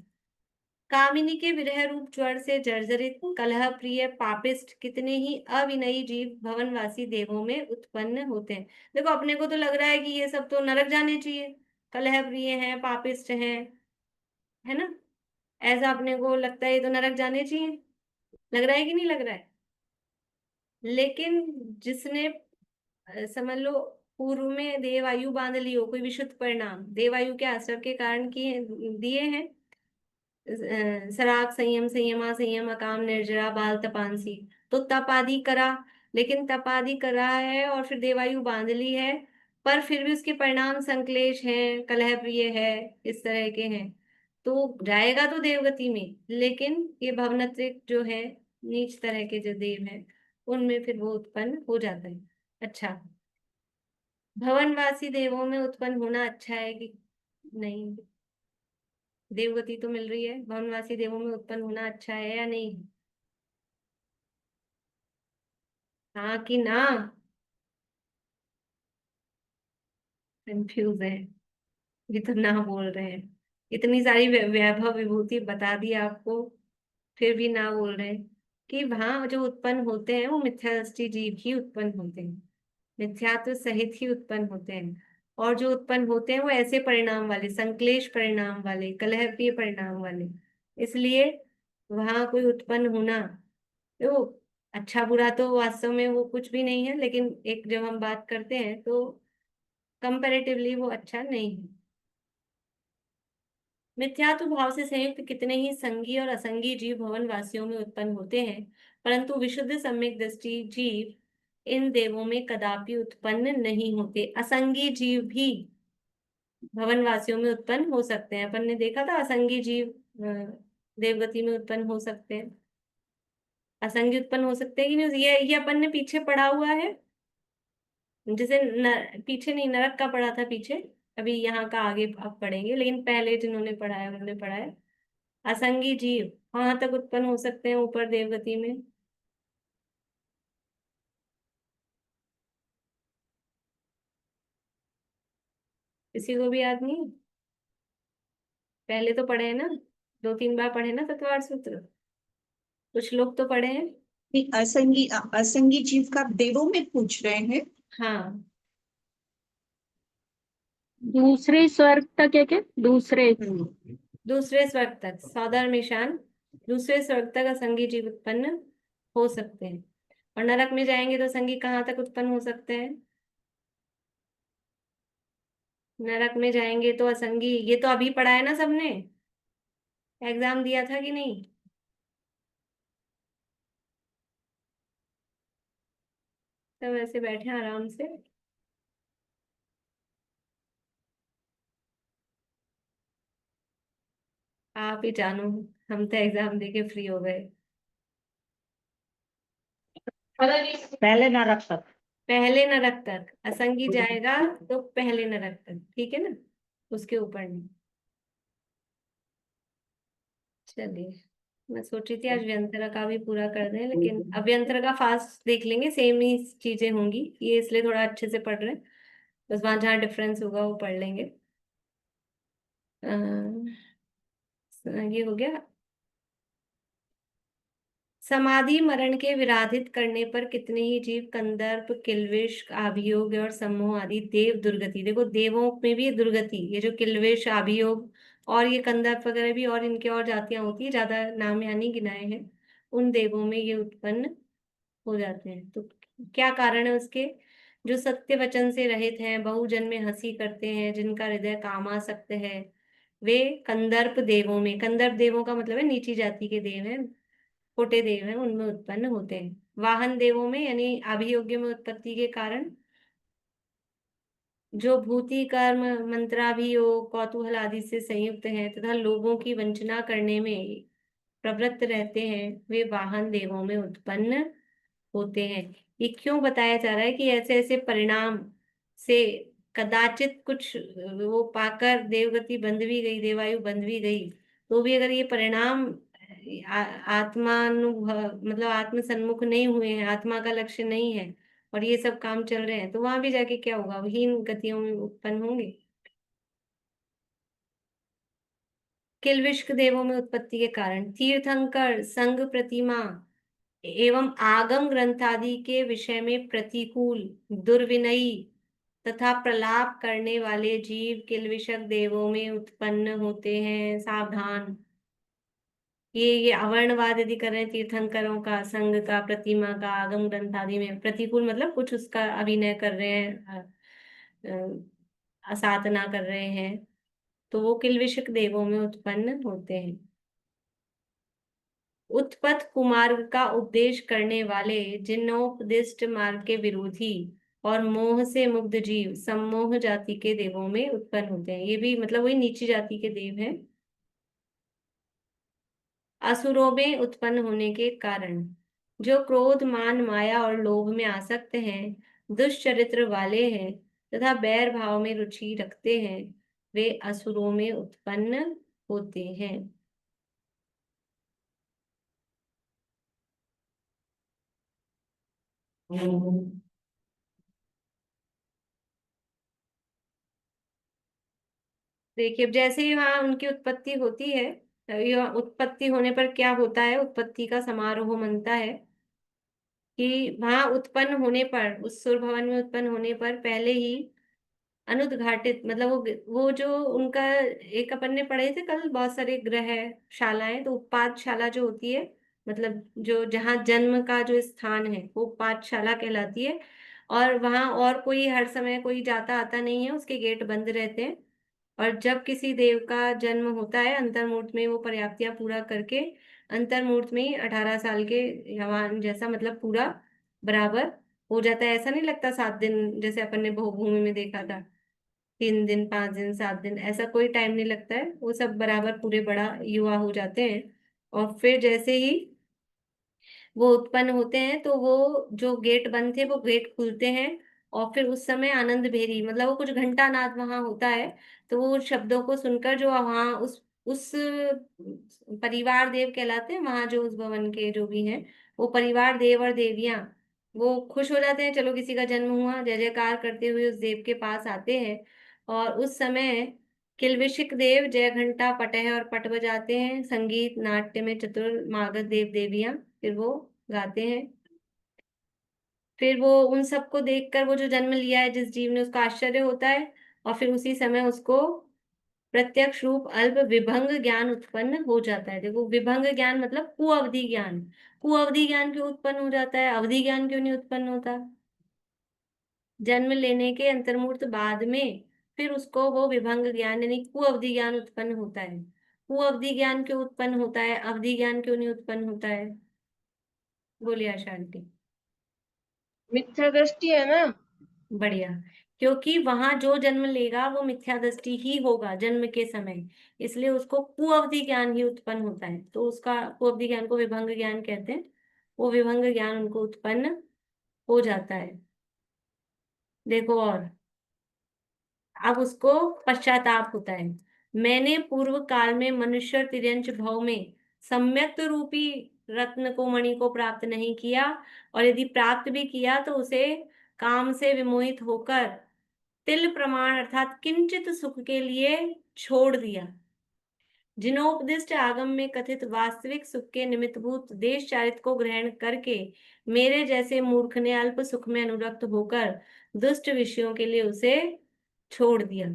कामिनी के विरह रूप ज्वर से जर्जरित कलह प्रिय पापिस्ट कितने ही अविनयी जीव भवनवासी देवों में उत्पन्न होते हैं। देखो, अपने को तो लग रहा है कि ये सब तो नरक जाने चाहिए, कलह प्रिय हैं, पापिस्ट हैं, है ना? ऐसा अपने को लगता है, ये तो नरक जाने चाहिए, लग रहा है कि नहीं लग रहा है? लेकिन जिसने समझ लो पूर्व में देवायु बांध ली हो, कोई विशुद्ध परिणाम देवायु के असर के कारण किए दिए हैं, सराग संयम, संयमा संयम, अकाम निर्जरा, बाल तपांसी, तो तप आदि करा, लेकिन तप आदि करा है और फिर देवायु बांध ली है, पर फिर भी उसके परिणाम संक्लेश हैं, कलह प्रिय है, इस तरह के हैं, तो जाएगा तो देवगति में, लेकिन ये भवनत्रिक जो है, नीच तरह के जो देव हैं, उनमें फिर वो उत्पन्न हो जाता है। अच्छा, भवनवासी देवों में उत्पन्न होना अच्छा है कि नहीं? देवगति तो मिल रही है, भवनवासी देवों में उत्पन्न होना अच्छा है या नहीं? हाँ कि ना? कंफ्यूज है, ये तो ना बोल रहे हैं। इतनी सारी वैभव विभूति बता दी आपको, फिर भी ना बोल रहे हैं। कि वहां जो उत्पन्न होते हैं वो मिथ्या दृष्टि जीव ही उत्पन्न होते हैं, मिथ्यात्व सहित ही उत्पन्न होते हैं। और जो उत्पन्न होते हैं वो ऐसे परिणाम वाले, संक्लेश परिणाम वाले, कलहप्रिय परिणाम वाले। इसलिए वहां कोई उत्पन्न होना, वो अच्छा बुरा तो वास्तव में वो कुछ भी नहीं है, लेकिन एक जब हम बात करते हैं तो कंपैरेटिवली वो अच्छा नहीं है। मिथ्यात्व भाव से संयुक्त कितने ही संगी और असंगी जीव भवन वासियों में उत्पन्न होते हैं, परंतु विशुद्ध सम्यक दृष्टि जीव इन देवों में कदापि उत्पन्न नहीं होते। असंगी जीव भी भवन वासियों में उत्पन्न हो सकते हैं। अपन ने देखा था असंगी जीव देवगति में उत्पन्न हो सकते हैं। असंगी उत्पन्न हो सकते हैं कि नहीं, ये अपन ने पीछे पढ़ा हुआ है, जैसे पीछे नहीं, नरक का पढ़ा था पीछे, अभी यहाँ का आगे आप पढ़ेंगे, लेकिन पहले जिन्होंने पढ़ा है उन्होंने पढ़ा है असंगी जीव कहाँ तक उत्पन्न हो सकते हैं ऊपर देवगति में। किसी को भी याद नहीं? पहले तो पढ़े हैं ना, 2-3 बार पढ़े ना चतुर्थ सूत्र, कुछ लोग तो पढ़े हैं। नहीं, असंगी जीव का आप देवों में पूछ रहे हैं? हाँ, दूसरे स्वर्ग तक है क्या? दूसरे दूसरे स्वर्ग तक, साधर्मिशान दूसरे स्वर्ग तक असंगी जीव उत्पन्न हो सकते हैं। और नरक में जाएंगे तो असंगी कहाँ तक उत्पन्न हो सकते हैं? नरक में जाएंगे तो असंगी, ये तो अभी पढ़ा है ना सबने, एग्जाम दिया था कि नहीं? सब ऐसे बैठे हैं आराम से। आप ही जानो, हम तो एग्जाम देके फ्री हो गए। पहले नरक तक। पहले नरक तक असंगी जाएगा तो पहले नरक तक, ठीक है ना, उसके ऊपर नहीं। चलिए, मैं सोची थी आज व्यंतरा का भी पूरा कर दें, लेकिन अभ्यंतर का फास्ट देख लेंगे, सेम ही चीजें होंगी, ये इसलिए थोड़ा अच्छे से पढ़ रहे हैं, बस वहां जहाँ डिफरेंस होगा वो पढ़ लेंगे। ये हो गया। समाधि मरण के विराधित करने पर कितने ही जीव कंदर्प, किल्विष, अभियोग और सम्मोह आदि देव दुर्गति, देखो देवों में भी दुर्गति, ये जो किल्विष, अभियोग और ये कंदर्प वगैरह भी, और इनके और जातियां होती है, ज्यादा नाम यहाँ नहीं गिनाए हैं, उन देवों में ये उत्पन्न हो जाते हैं। तो क्या कारण है उसके? जो सत्य वचन से रहित हैं, बहुजन में हंसी करते हैं, जिनका हृदय कामासक्त है, वे कंदर्प देवों में, कंदर्प देवों का मतलब है नीची जाति के देव हैं, छोटे देव हैं, उनमें उत्पन्न होते हैं। वाहन देवों में यानी अभियोग्य में उत्पत्ति के कारण जो भूति, कर्म, मंत्राभियोग, कौतूहल आदि से संयुक्त हैं तथा लोगों की वंचना करने में प्रवृत्त रहते हैं, वे वाहन देवों में उत्पन्न होते हैं। ये क्यों बताया जा रहा है कि ऐसे ऐसे परिणाम से कदाचित कुछ वो पाकर देवगति बंध भी गई, देवायु बंध भी गई, तो भी अगर ये परिणाम आत्मानुभव मतलब आत्म सन्मुख नहीं हुए हैं, आत्मा का लक्ष्य नहीं है, और ये सब काम चल रहे हैं, तो वहां भी जाके क्या होगा, हीन गतियों में उत्पन्न होंगे। किल्विष्क देवों में उत्पत्ति के कारण तीर्थंकर, संघ प्रतिमा एवं आगम ग्रंथादि के विषय में प्रतिकूल, दुर्विनयी तथा प्रलाप करने वाले जीव किल्विषक देवों में उत्पन्न होते हैं। सावधान, ये अवर्णवाद यदि कर रहे हैं, तीर्थंकरों का, संघ का, प्रतिमा का, आगम ग्रंथ आदि में प्रतिकूल मतलब कुछ उसका अभिनय कर रहे हैं, साधना कर रहे हैं, तो वो किल्विषक देवों में उत्पन्न होते हैं। उत्पथ कुमार्ग का उपदेश करने वाले जिन्नोपदिष्ट मार्ग के विरोधी और मोह से मुक्त जीव सम्मोह जाति के देवों में उत्पन्न होते हैं। ये भी मतलब वही नीची जाति के देव हैं। असुरों में उत्पन्न होने के कारण जो क्रोध, मान, माया और लोभ में आसक्त हैं, दुष्चरित्र वाले हैं तथा बैर भाव में रुचि रखते हैं, वे असुरों में उत्पन्न होते हैं। देखिए, अब जैसे ही वहां उनकी उत्पत्ति होती है यह उत्पत्ति होने पर क्या होता है, उत्पत्ति का समारोह मनता है कि वहां उत्पन्न होने पर, उस सुर भवन में उत्पन्न होने पर पहले ही अनुद्घाटित, मतलब वो जो उनका, एक अपन ने पढ़े थे कल बहुत सारे ग्रह शालाएं, तो उत्पादशाला जो होती है, मतलब जो जहाँ जन्म का जो स्थान है वो उत्पादशाला कहलाती है। और वहां और कोई हर समय कोई जाता आता नहीं है, उसके गेट बंद रहते हैं। और जब किसी देव का जन्म होता है अंतर्मुहूर्त में, वो पर्याप्तियां पूरा करके अंतर्मुहूर्त में 18 साल के जवान जैसा, मतलब पूरा बराबर हो जाता है। ऐसा नहीं लगता 7 दिन जैसे अपन ने बहुभूमि में देखा था, 3 दिन 5 दिन 7 दिन, ऐसा कोई टाइम नहीं लगता है। वो सब बराबर पूरे बड़ा युवा हो जाते हैं। और फिर जैसे ही वो उत्पन्न होते हैं तो वो जो गेट बंद थे वो गेट खुलते हैं। और फिर उस समय आनंद भेरी, मतलब वो कुछ घंटा नाद वहां होता है, तो वो शब्दों को सुनकर जो वहां उस परिवार देव कहलाते हैं वहां, जो उस भवन के जो भी हैं, वो परिवार देव और देवियां, वो खुश हो जाते हैं, चलो किसी का जन्म हुआ, जय जयकार करते हुए उस देव के पास आते हैं। और उस समय किल्बिषिक देव जय घंटा पटह और पट बजाते हैं, संगीत नाट्य में चतुर मागध देव देवियां फिर वो गाते हैं। फिर वो उन सबको देखकर, वो जो जन्म लिया है जिस जीव ने, उसका आश्चर्य होता है। और फिर उसी समय उसको प्रत्यक्ष रूप अल्प विभंग ज्ञान उत्पन्न हो जाता है। देखो, विभंग ज्ञान मतलब कुअवधि ज्ञान। कुअवधि ज्ञान क्यों उत्पन्न हो जाता है, अवधि ज्ञान क्यों नहीं उत्पन्न होता? जन्म लेने के अंतर्मुहूर्त बाद में फिर उसको वो विभंग ज्ञान यानी कुअवधि ज्ञान उत्पन्न होता है। कुअवधि ज्ञान क्यों उत्पन्न होता है, अवधि ज्ञान क्यों नहीं उत्पन्न होता है? बोलिए आशा आंटी। मिथ्या दृष्टि है ना। बढ़िया। क्योंकि वहां जो जन्म लेगा वो मिथ्या दृष्टि ही होगा जन्म के समय, इसलिए उसको कुअवधि ज्ञान ही उत्पन्न होता है। तो उसका कुअवधि ज्ञान को विभंग ज्ञान कहते हैं। वो विभंग ज्ञान उनको उत्पन्न हो जाता है। देखो, और अब उसको पश्चाताप होता है। मैंने पूर्व काल में मनुष्य तिर्यंच भव में सम्यक्त रूपी रत्न को, मणि को प्राप्त नहीं किया, और यदि प्राप्त भी किया तो उसे काम से विमोहित होकर तिल प्रमाण अर्थात किंचित सुख के लिए छोड़ दिया। जिनोपदिष्ट आगम में कथित वास्तविक सुख के निमित्तभूत देश चारित्र को ग्रहण करके मेरे जैसे मूर्ख ने अल्प सुख में अनुरक्त होकर दुष्ट विषयों के लिए उसे छोड़ दिया।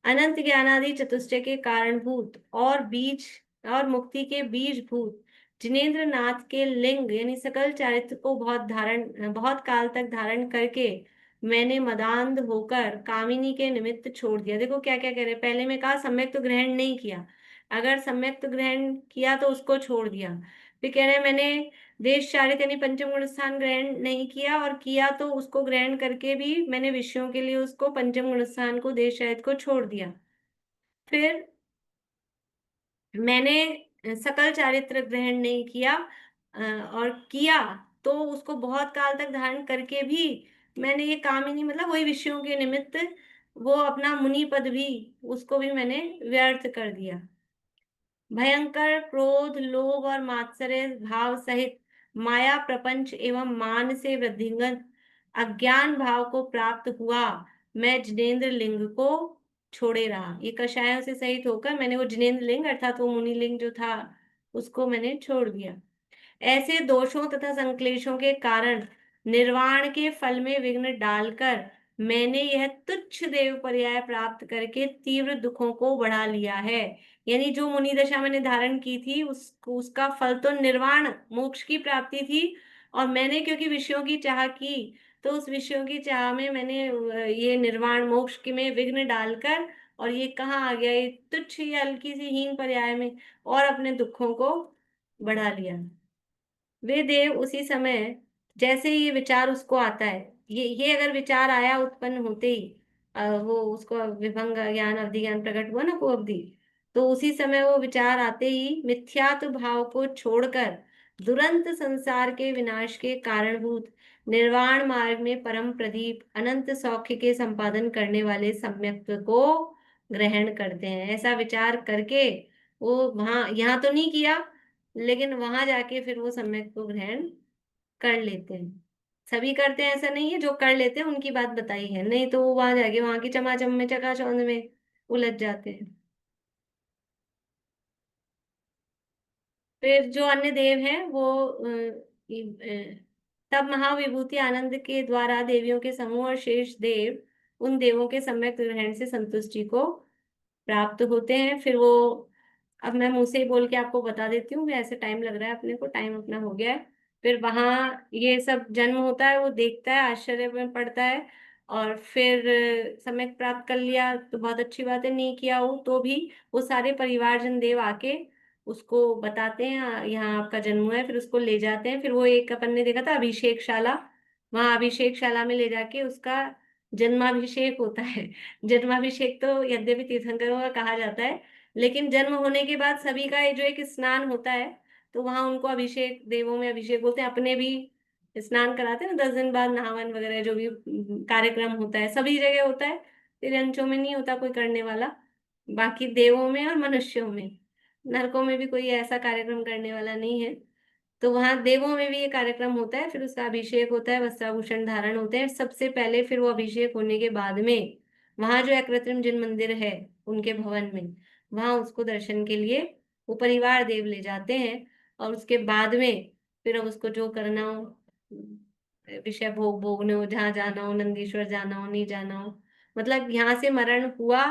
अनंत ज्ञानादि चतुष्टय के कारणभूत और बीज और मुक्ति के बीज भूत जिनेन्द्र नाथ के लिंग यानी सकल चारित्र को बहुत काल तक धारण करके मैंने मदांध होकर कामिनी के निमित्त छोड़ दिया। देखो क्या क्या कह रहे हैं, पहले में कहा सम्यक तो ग्रहण नहीं किया, अगर सम्यक तो ग्रहण किया तो उसको छोड़ दिया। फिर कह रहे हैं मैंने देश चारित्र यानी पंचम गुण स्थान ग्रहण नहीं किया, और किया तो उसको ग्रहण करके भी मैंने विषयों के लिए उसको पंचम गुण स्थान को, देश चारित्र को छोड़ दिया। फिर मैंने सकल चारित्र ग्रहण नहीं किया, और किया तो उसको बहुत काल तक धारण करके भी मैंने ये कामिनी मतलब वही विषयों के निमित्त वो अपना मुनि पद भी, उसको भी मैंने व्यर्थ कर दिया। भयंकर क्रोध लोभ और मात्सर्य भाव सहित माया प्रपंच एवं मान से वृद्धिंगत अज्ञान भाव को प्राप्त हुआ, मैं जिनेन्द्र लिंग को छोड़े रहा। ये कषायों से सहित होकर मैंने वो जिनेन्द्र लिंग अर्थात वो मुनि लिंग जो था उसको मैंने छोड़ दिया। ऐसे दोषों तथा संक्लेशों के कारण निर्वाण के फल में विघ्न डालकर मैंने यह तुच्छ देव पर्याय प्राप्त करके तीव्र दुखों को बढ़ा लिया है। यानी जो मुनि दशा मैंने धारण की थी उसका फल तो निर्वाण मोक्ष की प्राप्ति थी, और मैंने क्योंकि विषयों की चाह की, तो उस विषयों की चाह में मैंने ये निर्वाण मोक्ष के में विघ्न डालकर, और ये कहाँ आ गया, ये तुच्छ या हल्की सी हीन पर्याय में, और अपने दुखों को बढ़ा लिया। वे देव उसी समय जैसे ही ये विचार उसको आता है, ये अगर विचार आया उत्पन्न होते ही, वो उसको विभंग ज्ञान अवधि ज्ञान प्रकट हुआ ना को अवधि, तो उसी समय वो विचार आते ही मिथ्यात्व भाव को छोड़कर दुरंत संसार के विनाश के कारणभूत निर्वाण मार्ग में परम प्रदीप अनंत सौख्य के संपादन करने वाले सम्यक्त्व को ग्रहण करते हैं। ऐसा विचार करके वो वहां, यहाँ तो नहीं किया, लेकिन वहां जाके फिर वो सम्यक को ग्रहण कर लेते हैं। सभी करते हैं ऐसा नहीं है, जो कर लेते हैं उनकी बात बताई है, नहीं तो वो वहां जाके वहां की चमाचम में चकाचौंध में उलझ जाते हैं। फिर जो अन्य देव हैं वो तब महाविभूति आनंद के द्वारा देवियों के समूह और शेष देव उन देवों के सम्यक ग्रहण से संतुष्टि को प्राप्त होते हैं। फिर वो, अब मैं मुंह से ही बोल के आपको बता देती हूँ, ऐसे टाइम लग रहा है अपने को, टाइम अपना हो गया है। फिर वहां ये सब जन्म होता है, वो देखता है, आश्चर्य में पड़ता है, और फिर सम्यक प्राप्त कर लिया तो बहुत अच्छी बात है, नहीं किया हो तो भी वो सारे परिवारजन देव आके उसको बताते हैं, यहाँ आपका जन्म हुआ है, फिर उसको ले जाते हैं। फिर वो एक अपन ने देखा था अभिषेक शाला, वहां अभिषेक शाला में ले जाके उसका जन्माभिषेक होता है। जन्माभिषेक तो यद्यपि तीर्थंकरों का कहा जाता है, लेकिन जन्म होने के बाद सभी का ये जो एक स्नान होता है, तो वहां उनको अभिषेक, देवों में अभिषेक बोलते हैं। अपने भी स्नान कराते हैं ना 10 दिन बाद, नहावन वगैरह जो भी कार्यक्रम होता है सभी जगह होता है, तिरंचों में नहीं होता कोई करने वाला, बाकी देवों में और मनुष्यों में, नरकों में भी कोई ऐसा कार्यक्रम करने वाला नहीं है। तो वहां देवों में भी ये कार्यक्रम होता है, फिर उसका अभिषेक होता है, वस्त्राभूषण धारण होते हैं सबसे पहले। फिर वो अभिषेक होने के बाद में वहां जो अकृत्रिम जिन मंदिर है उनके भवन में, वहां उसको दर्शन के लिए वो परिवार देव ले जाते हैं। और उसके बाद में फिर अब उसको जो करना हो, विषय भोग भोगने हो, जहाँ जाना हो, नंदीश्वर जाना हो, नहीं जाना हो, मतलब यहाँ से मरण हुआ,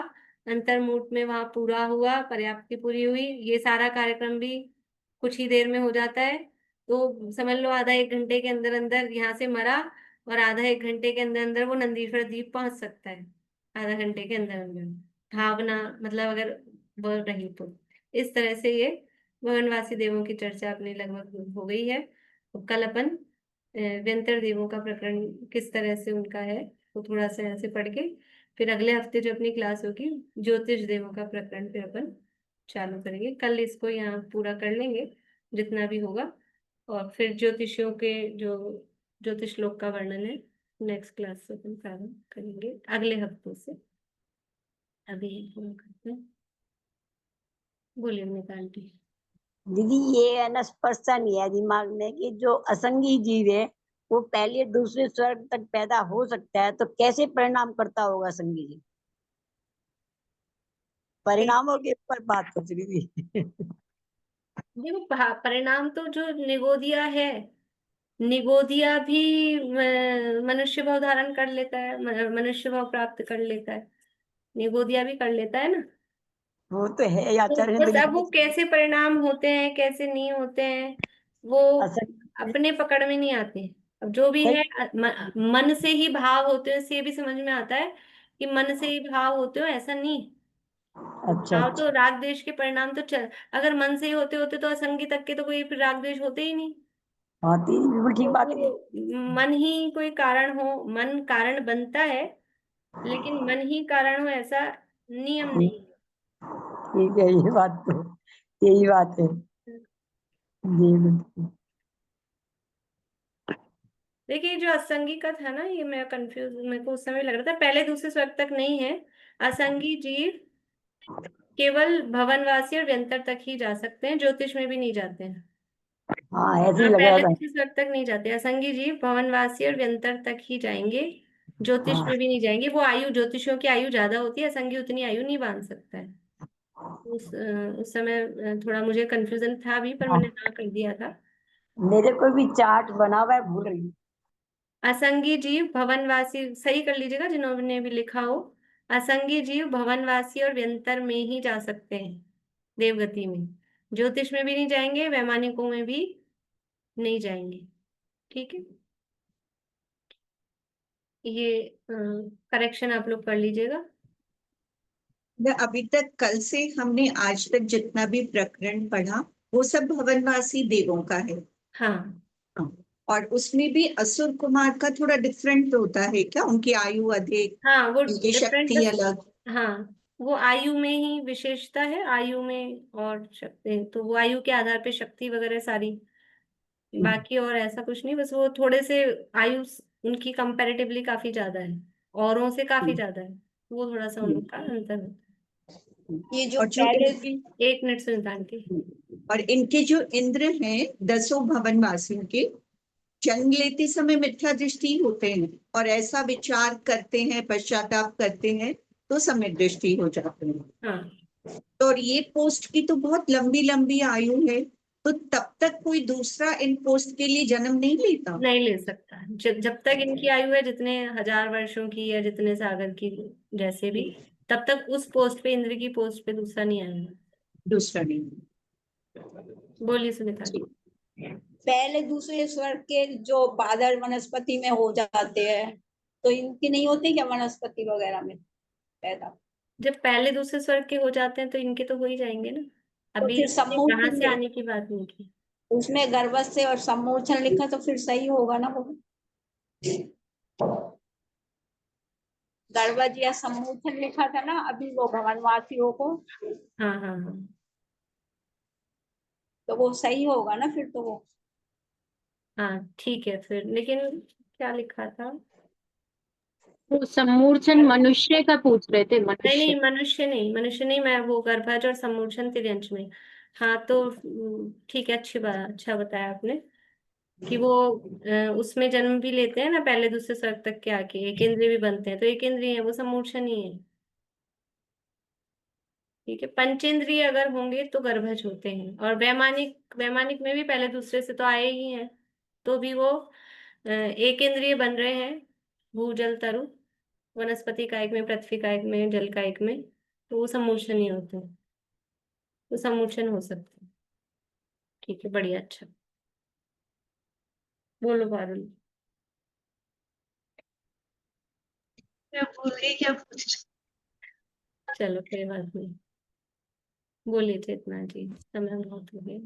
अंतर्मूर्त में वहां पूरा हुआ, पर्याप्ति पूरी हुई, ये सारा कार्यक्रम भी कुछ ही देर में हो जाता है। तो समझ लो आधा एक घंटे के अंदर अंदर यहाँ से मरा, और आधा एक घंटे के अंदर अंदर वो नंदीश्वर द्वीप पहुंच सकता है, आधा घंटे के अंदर अंदर भावना, मतलब अगर बोल रही तो। इस तरह से ये भवनवासी देवों की चर्चा अपनी लगभग हो गई है। तो कल अपन व्यंतर देवों का प्रकरण किस तरह से उनका है वो थोड़ा सा ऐसे पढ़ के, फिर अगले हफ्ते जो अपनी क्लास होगी ज्योतिष देवों का प्रकरण फिर अपन चालू करेंगे। कल इसको यहाँ पूरा कर लेंगे जितना भी होगा, और फिर ज्योतिषियों के जो ज्योतिष लोक का वर्णन है नेक्स्ट क्लास से अपन प्रारंभ करेंगे अगले हफ्ते से। अभी हम करते हैं, बोलिए अमिता आंटी। दीदी ये है ना, स्पष्टता नहीं है दिमाग में कि जो असंगी जीव है वो पहले दूसरे स्वर्ग तक पैदा हो सकता है, तो कैसे परिणाम करता होगा असंगी जीव? परिणामों के ऊपर बात कर रही थी। देखो परिणाम तो जो निगोदिया है, निगोदिया भी मनुष्य भाव धारण कर लेता है, मनुष्य भाव प्राप्त कर लेता है, निगोदिया भी कर लेता है ना। वो तो है तो आचार्य बस अब वो कैसे परिणाम होते हैं कैसे नहीं होते हैं वो अपने पकड़ में नहीं आते। अब जो भी है मन से ही भाव होते हैं, इससे भी समझ में आता है कि मन से ही भाव होते हो, ऐसा नहीं। अच्छा भाव तो राग द्वेष के परिणाम तो चल, अगर मन से ही होते होते तो असंगी तक के तो कोई फिर राग द्वेष होते ही नहीं। हाँ बिल्कुल ठीक बात है। तो मन ही कोई कारण हो, मन कारण बनता है, लेकिन मन ही कारण हो ऐसा नियम नहीं। ठीक है, ये बात तो यही बात है जी बिल्कुल। देखिए जो असंगी का था ना, ये मैं कंफ्यूज, मेरे को उस समय लग रहा था पहले दूसरे स्वर्ग तक नहीं है, असंगी जीव केवल भवनवासी और व्यंतर तक ही जा सकते हैं, ज्योतिष में भी नहीं जाते हैं। हाँ ऐसे ही हाँ लग रहा पहले था। दूसरे स्वर्ग तक नहीं जाते, असंगी जीव भवनवासी और व्यंतर तक ही जाएंगे, ज्योतिष में भी नहीं जाएंगे। वो आयु, ज्योतिषियों की आयु ज्यादा होती है, असंगी उतनी आयु नहीं बांध सकता है। उस समय थोड़ा मुझे कंफ्यूजन था भी, पर मैंने हाँ कर दिया था। मेरे को भी चार्ट बना हुआ है, भूल रही हूँ। असंगी जीव भवनवासी, सही कर लीजिएगा जिन्होंने भी लिखा हो, असंगी जीव भवनवासी और व्यंतर में ही जा सकते हैं, देवगति में, ज्योतिष में भी नहीं जाएंगे, वैमानिकों में भी नहीं जाएंगे। ठीक है, ये करेक्शन आप लोग कर लीजिएगा। अभी तक कल से हमने आज तक जितना भी प्रकरण पढ़ा वो सब भवनवासी देवों का है। हाँ, और उसमें भी असुर कुमार का थोड़ा डिफरेंट होता है क्या? उनकी आयु अधिक, हाँ वो उनकी डिफरेंट, शक्ति अलग। हाँ वो आयु में ही विशेषता है, आयु में और शक्ति, तो वो आयु के आधार पे शक्ति वगैरह सारी, बाकी और ऐसा कुछ नहीं, बस वो थोड़े से आयु उनकी कंपैरेटिवली काफी ज्यादा है, औरों से काफी ज्यादा है, वो थोड़ा सा उनका अंतर है। ये जो पहले एक मिनट सुनिता आंटी। और इनके जो इंद्र हैं 10 भवनवासियों के, जन्म लेते समय मिथ्या दृष्टि होते हैं और ऐसा विचार करते हैं, पश्चाताप करते हैं तो सम्यक दृष्टि हो जाते हैं। हाँ। तो और ये पोस्ट की तो बहुत लंबी लंबी आयु है, तो तब तक कोई दूसरा इन पोस्ट के लिए जन्म नहीं लेता। नहीं ले सकता। जब तक इनकी आयु है, जितने 1000 वर्षों की या जितने सागर की, जैसे भी, तब तक उस पोस्ट पे, इंद्र की पोस्ट पे दूसरा नहीं आएगा। दूसरा नहीं। बोलिए सुनीता जी। पहले दूसरे स्वर्ग के जो बादल वनस्पति में हो जाते हैं, तो इनकी नहीं होती क्या वनस्पति वगैरह में पैदा? जब पहले दूसरे स्वर्ग के हो जाते हैं तो इनके तो हो ही जाएंगे ना। तो अभी फिर कहाँ से सम्मोचन आने की बात नहीं की। उसमें गर्भस्थ और सम्मोचन लिखा तो फिर सही होगा ना वो। गर्भज या सम्मोचन लिखा था ना अभी वो भवनवासियों को, हाँ हाँ हाँ। तो वो सही होगा ना फिर तो वो। हाँ ठीक है फिर, लेकिन क्या लिखा था? वो सम्मूर्छन मनुष्य का पूछ रहे थे, नहीं मनुष्य। नहीं, मनुष्य नहीं, मनुष्य नहीं, मैं वो गर्भज और सम्मोचन तिर्यंश में। हाँ तो ठीक है, अच्छी बात, अच्छा बताया आपने कि वो उसमें जन्म भी लेते हैं ना, पहले दूसरे स्वर्ग तक के आके एक इंद्रिय भी बनते हैं, तो एक इंद्रिय है, वो सम्मोचन ही है। ठीक है, पंचेंद्रिय अगर होंगे तो गर्भज होते हैं। और वैमानिक, वैमानिक में भी पहले दूसरे से तो आए ही हैं, तो भी वो एक इंद्रिय बन रहे हैं। भूजल तरु, वनस्पति कायिक में, पृथ्वी कायिक में, जल कायिक में, तो वो सम्मोचन ही होते हैं, तो सम्मोचन हो सकते हैं। ठीक है, बढ़िया, अच्छा। बोलो पारुल। मैं भूल गई क्या पूछ चलो कोई बात नहीं, बोलिए चेतना जी, समय बहुत हो गया।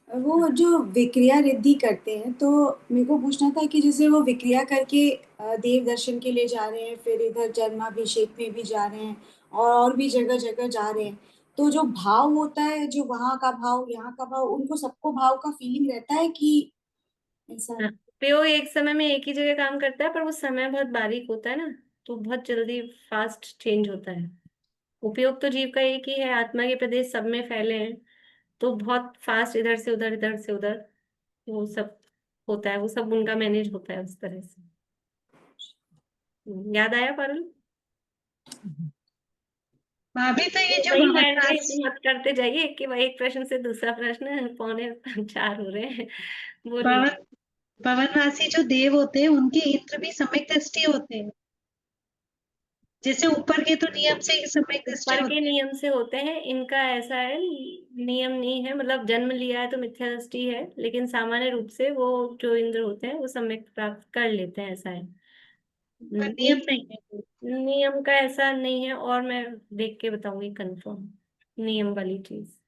वो जो विक्रिया रिद्धि करते हैं, तो मेरे को पूछना था कि जैसे वो विक्रिया करके देव दर्शन के लिए जा रहे हैं, फिर इधर जन्माभिषेक में भी जा रहे हैं, और भी जगह जगह जा रहे हैं, तो जो भाव होता है, जो वहाँ का भाव, यहाँ का भाव, उनको सबको भाव का फीलिंग रहता है कि ऐसा? हाँ, पेयो एक समय में एक ही जगह काम करता है, पर वो समय बहुत बारीक होता है ना, तो बहुत जल्दी फास्ट चेंज होता है। उपयोग तो जीव का एक ही है, आत्मा के प्रदेश सब में फैले हैं, तो बहुत फास्ट इधर से उधर, इधर से उधर वो सब होता है, वो सब उनका मैनेज होता है उस तरह से। याद आया पारुल? भाभी तो ये जो वही भवन हैंड रेस राशि मत करते जाइए कि भाई एक प्रश्न से दूसरा प्रश्न, 3:45 हो रहे हैं। बोलिए। भवन भवनवासी जो देव होते हैं उनके इंद्र भी सम्यक दृष्टि होते हैं, जैसे ऊपर के तो नियम से ही सम्यक दृष्टि ऊपर के होते हैं। नियम से होते हैं, इनका ऐसा है, नियम नहीं है, मतलब जन्म लिया है तो मिथ्या दृष्टि है, लेकिन सामान्य रूप से वो जो इंद्र होते हैं वो सम्यक प्राप्त कर लेते हैं, ऐसा है। पर नियम नहीं है कोई। नियम का ऐसा नहीं है, और मैं देख के बताऊंगी कंफर्म नियम वाली चीज।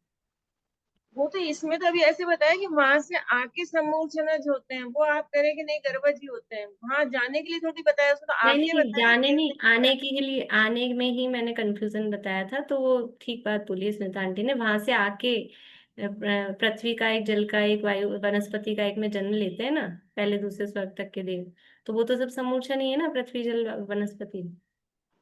वो तो इसमें तो अभी ऐसे बताया कि वहां से आके सम्मोचनज होते हैं, वो आप कह रहे हैं कि नहीं गर्भज ही होते हैं, वहां जाने के लिए थोड़ी बताया, उसको तो नहीं आके नहीं, बताया जाने देव नहीं, दर्शन आने करने। के लिए, आने में ही मैंने कंफ्यूजन बताया था, तो वो ठीक बात बोली स्मिता आंटी ने, वहां से आके पृथ्वी का एक, जल का एक, वायु वनस्पति का एक में जन्म लेते हैं ना, पहले दूसरे स्वर्ग तक के देव, तो वो तो सब सम्मोचन ही है ना, पृथ्वी जल वनस्पति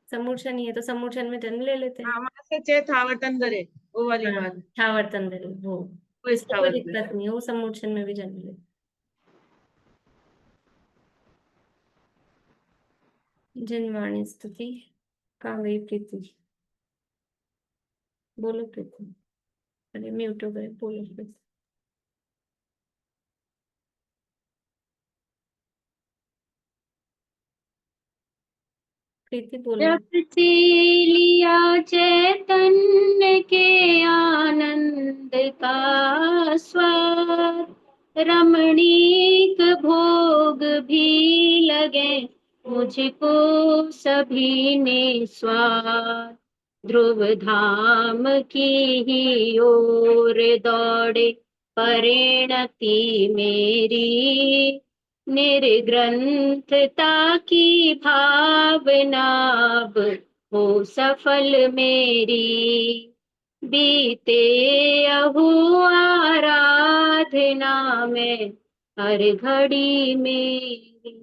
सम्मोचन ही है, तो सम्मोचन में जन्म ले लेते हैं। हाँ वहां से चेत आवर्तन करे, वो वाली हाँ, बात, थावर्तन वो, वो उसमें कोई स्थावर दिक्कत नहीं है, वो सम्मोचन में भी जन्म ले। जिनवाणी स्तुति, कहाँ गई प्रीति? बोलो प्रीति, अरे म्यूट हो गए, बोलो प्रीति। प्रीति बोलो। जब से लिया चैतन्य के आनंद का स्वाद, रमणीक भोग भी लगे मुझको सभी ने स्वाद। ध्रुव धाम की ही ओर दौड़े परिणति मेरी, निर्ग्रंथता की भावना अब हो सफल मेरी। बीते अहो आराधना में हर घड़ी मेरी।